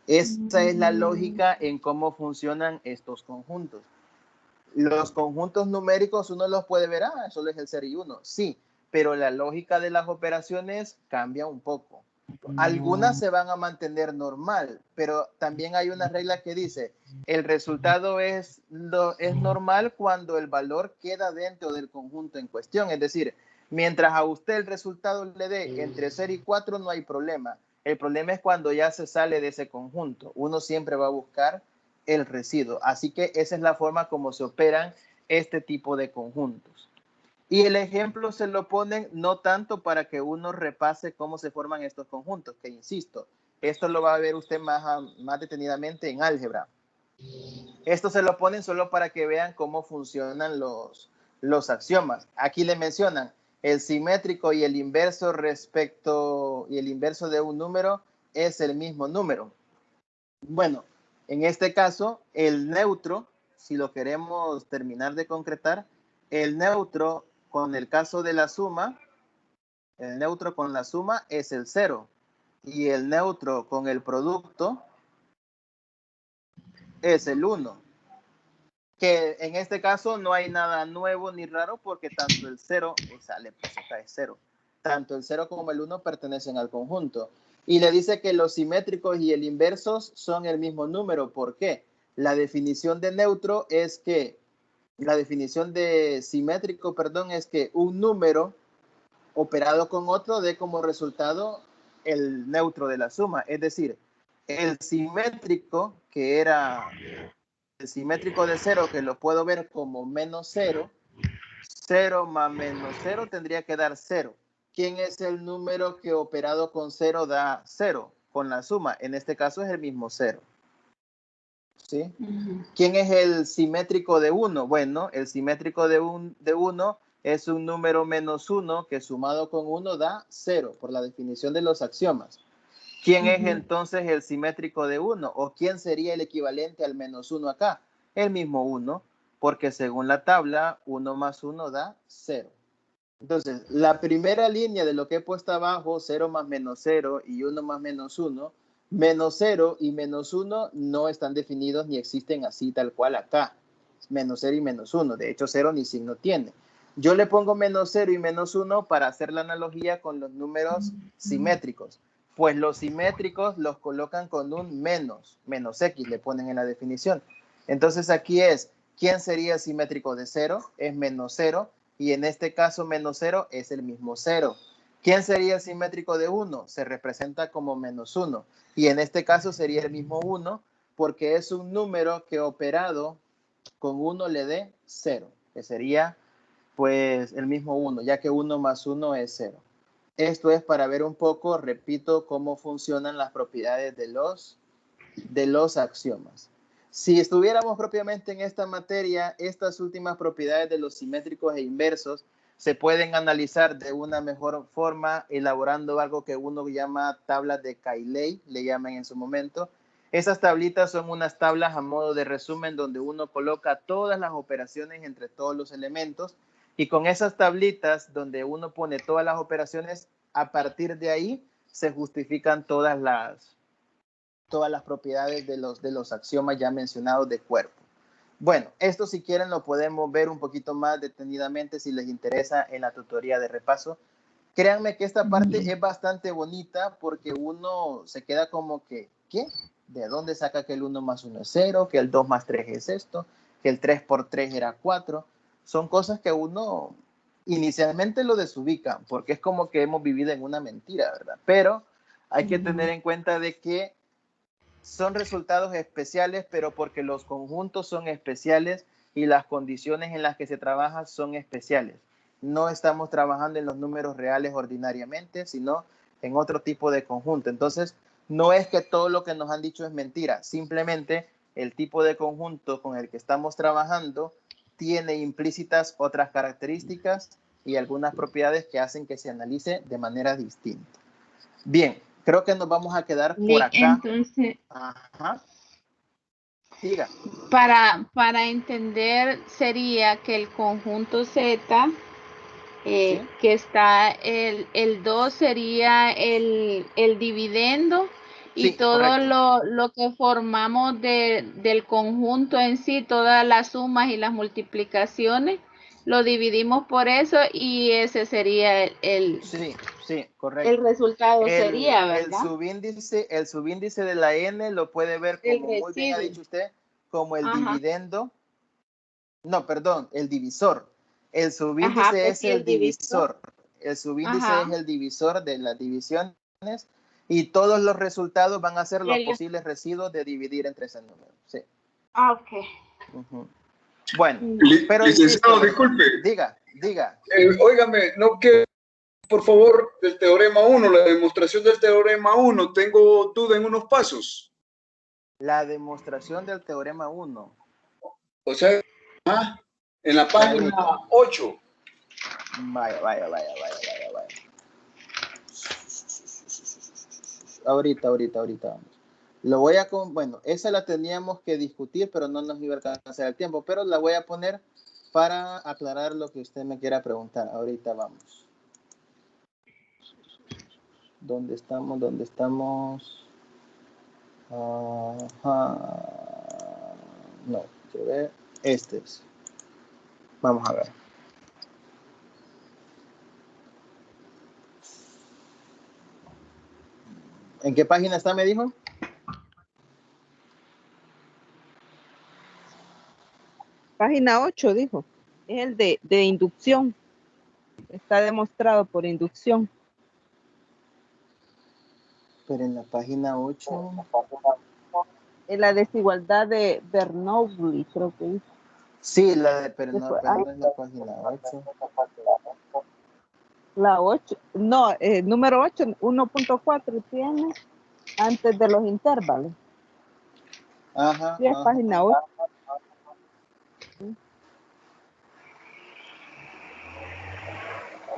A: Esa es la lógica en cómo funcionan estos conjuntos. Los conjuntos numéricos uno los puede ver, solo es el 0 y 1. Sí, pero la lógica de las operaciones cambia un poco. Algunas se van a mantener normal, pero también hay una regla que dice, el resultado es normal cuando el valor queda dentro del conjunto en cuestión. Es decir, mientras a usted el resultado le dé entre 0 y 4 no hay problema. El problema es cuando ya se sale de ese conjunto. Uno siempre va a buscar el residuo. Así que esa es la forma como se operan este tipo de conjuntos. Y el ejemplo se lo ponen no tanto para que uno repase cómo se forman estos conjuntos, que insisto, Esto lo va a ver usted más detenidamente en álgebra. Esto se lo ponen solo para que vean cómo funcionan los axiomas. Aquí le mencionan el simétrico y el inverso de un número es el mismo número. Bueno, en este caso, el neutro, si lo queremos terminar de concretar, el neutro con el caso de la suma, el neutro con la suma es el 0 y el neutro con el producto es el 1. Que en este caso no hay nada nuevo ni raro porque tanto el 0, sale pues acá es 0, tanto el 0 como el 1 pertenecen al conjunto. Y le dice que los simétricos y el inversos son el mismo número. ¿Por qué? La definición de neutro es que, la definición de simétrico, perdón, es que un número operado con otro dé como resultado el neutro de la suma. Es decir, el simétrico, que era el simétrico de 0, que lo puedo ver como menos 0, 0 más menos 0 tendría que dar 0. ¿Quién es el número que operado con 0 da 0? Con la suma, en este caso es el mismo 0. ¿Sí? ¿Quién es el simétrico de 1? Bueno, el simétrico de 1 es un número menos 1 que sumado con 1 da 0, por la definición de los axiomas. ¿Quién es entonces el simétrico de 1? ¿O quién sería el equivalente al menos 1 acá? El mismo 1, porque según la tabla, 1 más 1 da 0. Entonces, la primera línea de lo que he puesto abajo, 0 más menos 0 y 1 más menos 1, menos 0 y menos 1 no están definidos ni existen así tal cual acá. Menos 0 y menos 1. De hecho, 0 ni signo tiene. Yo le pongo menos 0 y menos 1 para hacer la analogía con los números simétricos. Pues los simétricos los colocan con un menos X, le ponen en la definición. Entonces aquí es, ¿quién sería simétrico de 0? Es menos 0, y en este caso menos 0 es el mismo 0. ¿Quién sería simétrico de 1? Se representa como menos 1, y en este caso sería el mismo 1, porque es un número que operado con 1 le dé 0, que sería pues el mismo 1, ya que 1 más 1 es 0. Esto es para ver un poco, repito, cómo funcionan las propiedades de los axiomas. Si estuviéramos propiamente en esta materia, estas últimas propiedades de los simétricos e inversos se pueden analizar de una mejor forma elaborando algo que uno llama tablas de Cayley, le llaman en su momento. Esas tablitas son unas tablas a modo de resumen donde uno coloca todas las operaciones entre todos los elementos. Y con esas tablitas donde uno pone todas las operaciones, a partir de ahí se justifican todas las propiedades de los axiomas ya mencionados de cuerpo. Bueno, esto si quieren lo podemos ver un poquito más detenidamente si les interesa en la tutoría de repaso. Créanme que esta parte es bastante bonita porque uno se queda como que, ¿qué? ¿De dónde saca que el 1 más 1 es 0? Que el 2 más 3 es esto, que el 3 por 3 era 4. Son cosas que uno inicialmente lo desubica, porque es como que hemos vivido en una mentira, ¿verdad? Pero hay que tener en cuenta de que son resultados especiales, pero porque los conjuntos son especiales y las condiciones en las que se trabaja son especiales. No estamos trabajando en los números reales ordinariamente, sino en otro tipo de conjunto. Entonces, no es que todo lo que nos han dicho es mentira, simplemente el tipo de conjunto con el que estamos trabajando tiene implícitas otras características y algunas propiedades que hacen que se analice de manera distinta. Bien, creo que nos vamos a quedar por acá.
C: Entonces,
A: Ajá. Siga.
C: para entender sería que el conjunto Z,
A: ¿Sí?
C: que está el 2 sería el dividendo, y
A: Sí,
C: todo
A: correcto.
C: lo que formamos del conjunto en sí, todas las sumas y las multiplicaciones, lo dividimos por eso y ese sería
A: Sí,
C: el
A: correcto.
C: resultado, sería,
A: El
C: ¿verdad?
A: subíndice de la n lo puede ver
C: El
A: como muy bien ha
C: residuo.
A: dicho usted, como el
C: Ajá,
A: dividendo. No, perdón, el divisor. El
C: ajá,
A: subíndice
C: pues
A: es
C: sí,
A: el
C: el divisor.
A: divisor. El subíndice
C: Ajá.
A: es el divisor de las divisiones y todos los resultados van a ser los posibles residuos de dividir entre ese número. Sí.
C: Ah, ok.
A: Uh-huh. Bueno, pero
D: Licenciado,
A: insisto,
D: disculpe.
A: diga.
D: Óigame, no quiero por favor, del teorema 1, la demostración del teorema 1. Tengo duda en unos pasos.
A: La demostración del teorema 1.
D: O sea, en la página 8.
A: Vaya. Ahorita vamos. Lo voy a bueno, esa la teníamos que discutir, pero no nos iba a alcanzar el tiempo, pero la voy a poner para aclarar lo que usted me quiera preguntar. Ahorita vamos. ¿Dónde estamos? No, quiero ver. Este es. Vamos a ver. ¿En qué página está, me dijo?
B: Página 8, dijo. Es el de inducción. Está demostrado por inducción.
A: Pero en la página 8.
B: Es la desigualdad de Bernoulli, creo que es.
A: Sí, pero no es la página 8.
B: La 8, no, número 8, 1.4 tiene antes de los intervalos.
A: Ajá.
B: Sí, es página 8.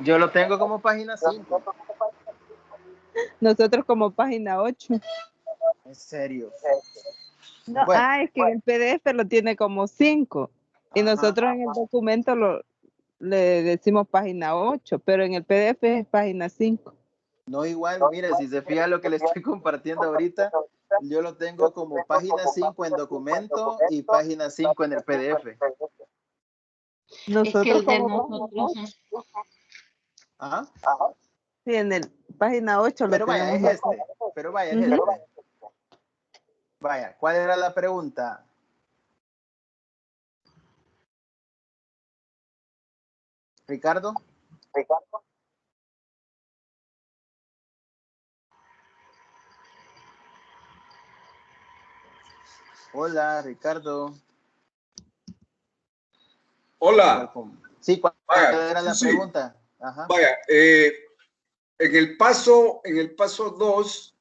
A: Yo lo tengo como página 5.
B: Nosotros como página 8.
A: ¿En serio?
B: No,
A: bueno,
B: es que en el PDF lo tiene como 5. Y nosotros en el documento le decimos página 8, pero en el PDF es página 5.
A: No, igual, mire, si se fija lo que le estoy compartiendo ahorita, yo lo tengo como página 5 en documento y página 5 en el PDF.
B: Nosotros
C: es que el de
B: como
C: nosotros.
A: Ajá.
B: Sí, en el página 8
A: Pero
B: lo
A: vaya,
B: tenemos.
A: es este. Pero vaya, es este. Vaya, ¿cuál era la pregunta? ¿Ricardo? Hola, Ricardo.
D: Hola.
A: Sí, ¿cuál
D: Vaya,
A: era la pregunta? Ajá.
D: Vaya, en el paso 2,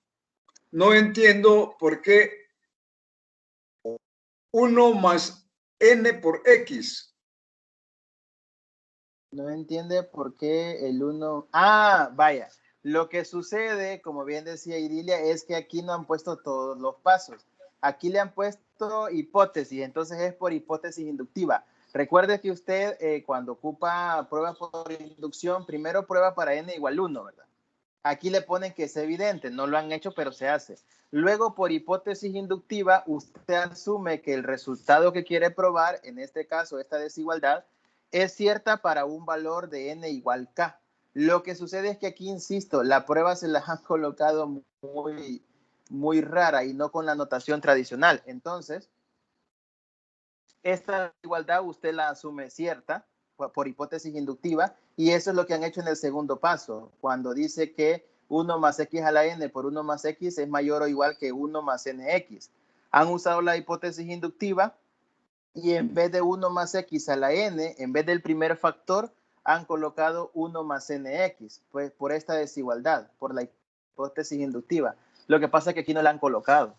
D: no entiendo por qué 1 más n por x.
A: No entiende por qué el 1... vaya. Lo que sucede, como bien decía Idilia, es que aquí no han puesto todos los pasos. Aquí le han puesto hipótesis, entonces es por hipótesis inductiva. Recuerde que usted cuando ocupa prueba por inducción, primero prueba para n igual 1, ¿verdad? Aquí le ponen que es evidente, no lo han hecho, pero se hace. Luego, por hipótesis inductiva, usted asume que el resultado que quiere probar, en este caso, esta desigualdad, es cierta para un valor de n igual k. Lo que sucede es que aquí, insisto, la prueba se la han colocado muy rara y no con la notación tradicional. Entonces, esta desigualdad usted la asume cierta por hipótesis inductiva y eso es lo que han hecho en el segundo paso, cuando dice que 1 más x a la n por 1 más x es mayor o igual que 1 más nx. Han usado la hipótesis inductiva y en vez de 1 más x a la n, en vez del primer factor, han colocado 1 más nx, pues por esta desigualdad, por la hipótesis inductiva. Lo que pasa es que aquí no la han colocado.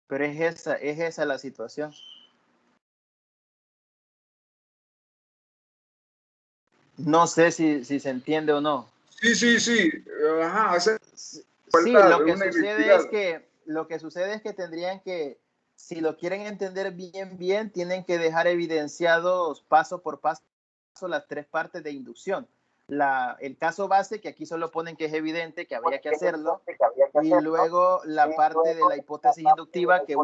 A: Pero es esa la situación. No sé si se entiende o no.
D: Sí. Ajá.
A: Sí, lo que sucede es que tendrían que, si lo quieren entender bien, tienen que dejar evidenciados paso por paso las 3 partes de inducción. El caso base, que aquí solo ponen que es evidente, que habría que hacerlo, y luego la parte de la hipótesis inductiva, que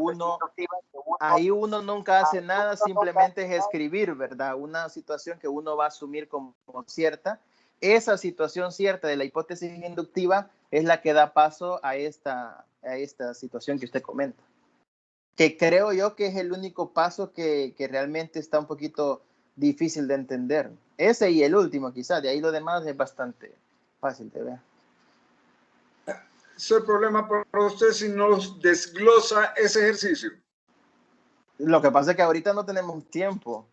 A: ahí uno nunca hace nada, simplemente es escribir, ¿verdad? Una situación que uno va a asumir como cierta. Esa situación cierta de la hipótesis inductiva es la que da paso a esta situación que usted comenta. Que creo yo que es el único paso que realmente está un poquito difícil de entender. Ese y el último, quizás. De ahí lo demás es bastante fácil de ver.
D: ¿Es el problema para usted si nos desglosa ese ejercicio?
A: Lo que pasa es que ahorita no tenemos tiempo.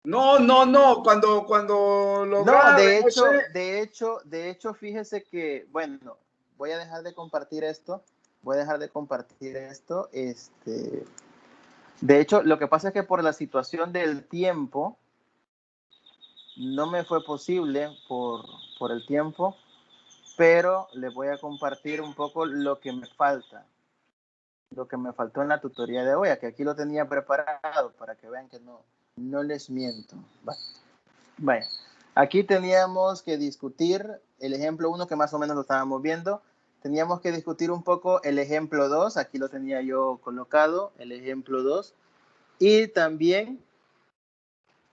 D: No, cuando lo
A: No,
D: grabe, no sé.
A: de hecho, fíjese que, bueno, voy a dejar de compartir esto. De hecho, lo que pasa es que por la situación del tiempo, no me fue posible por el tiempo, pero les voy a compartir un poco lo que me falta, lo que me faltó en la tutoría de hoy, que aquí lo tenía preparado para que vean que no les miento. Vaya, aquí teníamos que discutir el ejemplo 1 que más o menos lo estábamos viendo. Teníamos que discutir un poco el ejemplo 2, aquí lo tenía yo colocado, el ejemplo 2. Y también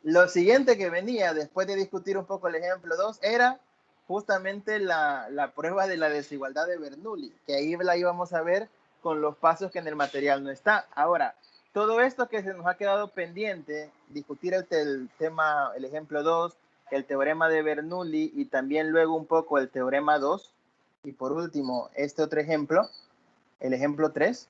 A: lo siguiente que venía después de discutir un poco el ejemplo 2 era justamente la prueba de la desigualdad de Bernoulli, que ahí la íbamos a ver con los pasos que en el material no está. Ahora, todo esto que se nos ha quedado pendiente, discutir el tema, el ejemplo 2, el teorema de Bernoulli y también luego un poco el teorema 2, y por último este otro ejemplo, el ejemplo 3,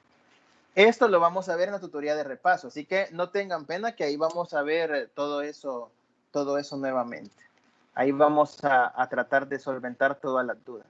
A: esto lo vamos a ver en la tutoría de repaso, así que no tengan pena que ahí vamos a ver todo eso nuevamente. Ahí vamos a tratar de solventar todas las dudas.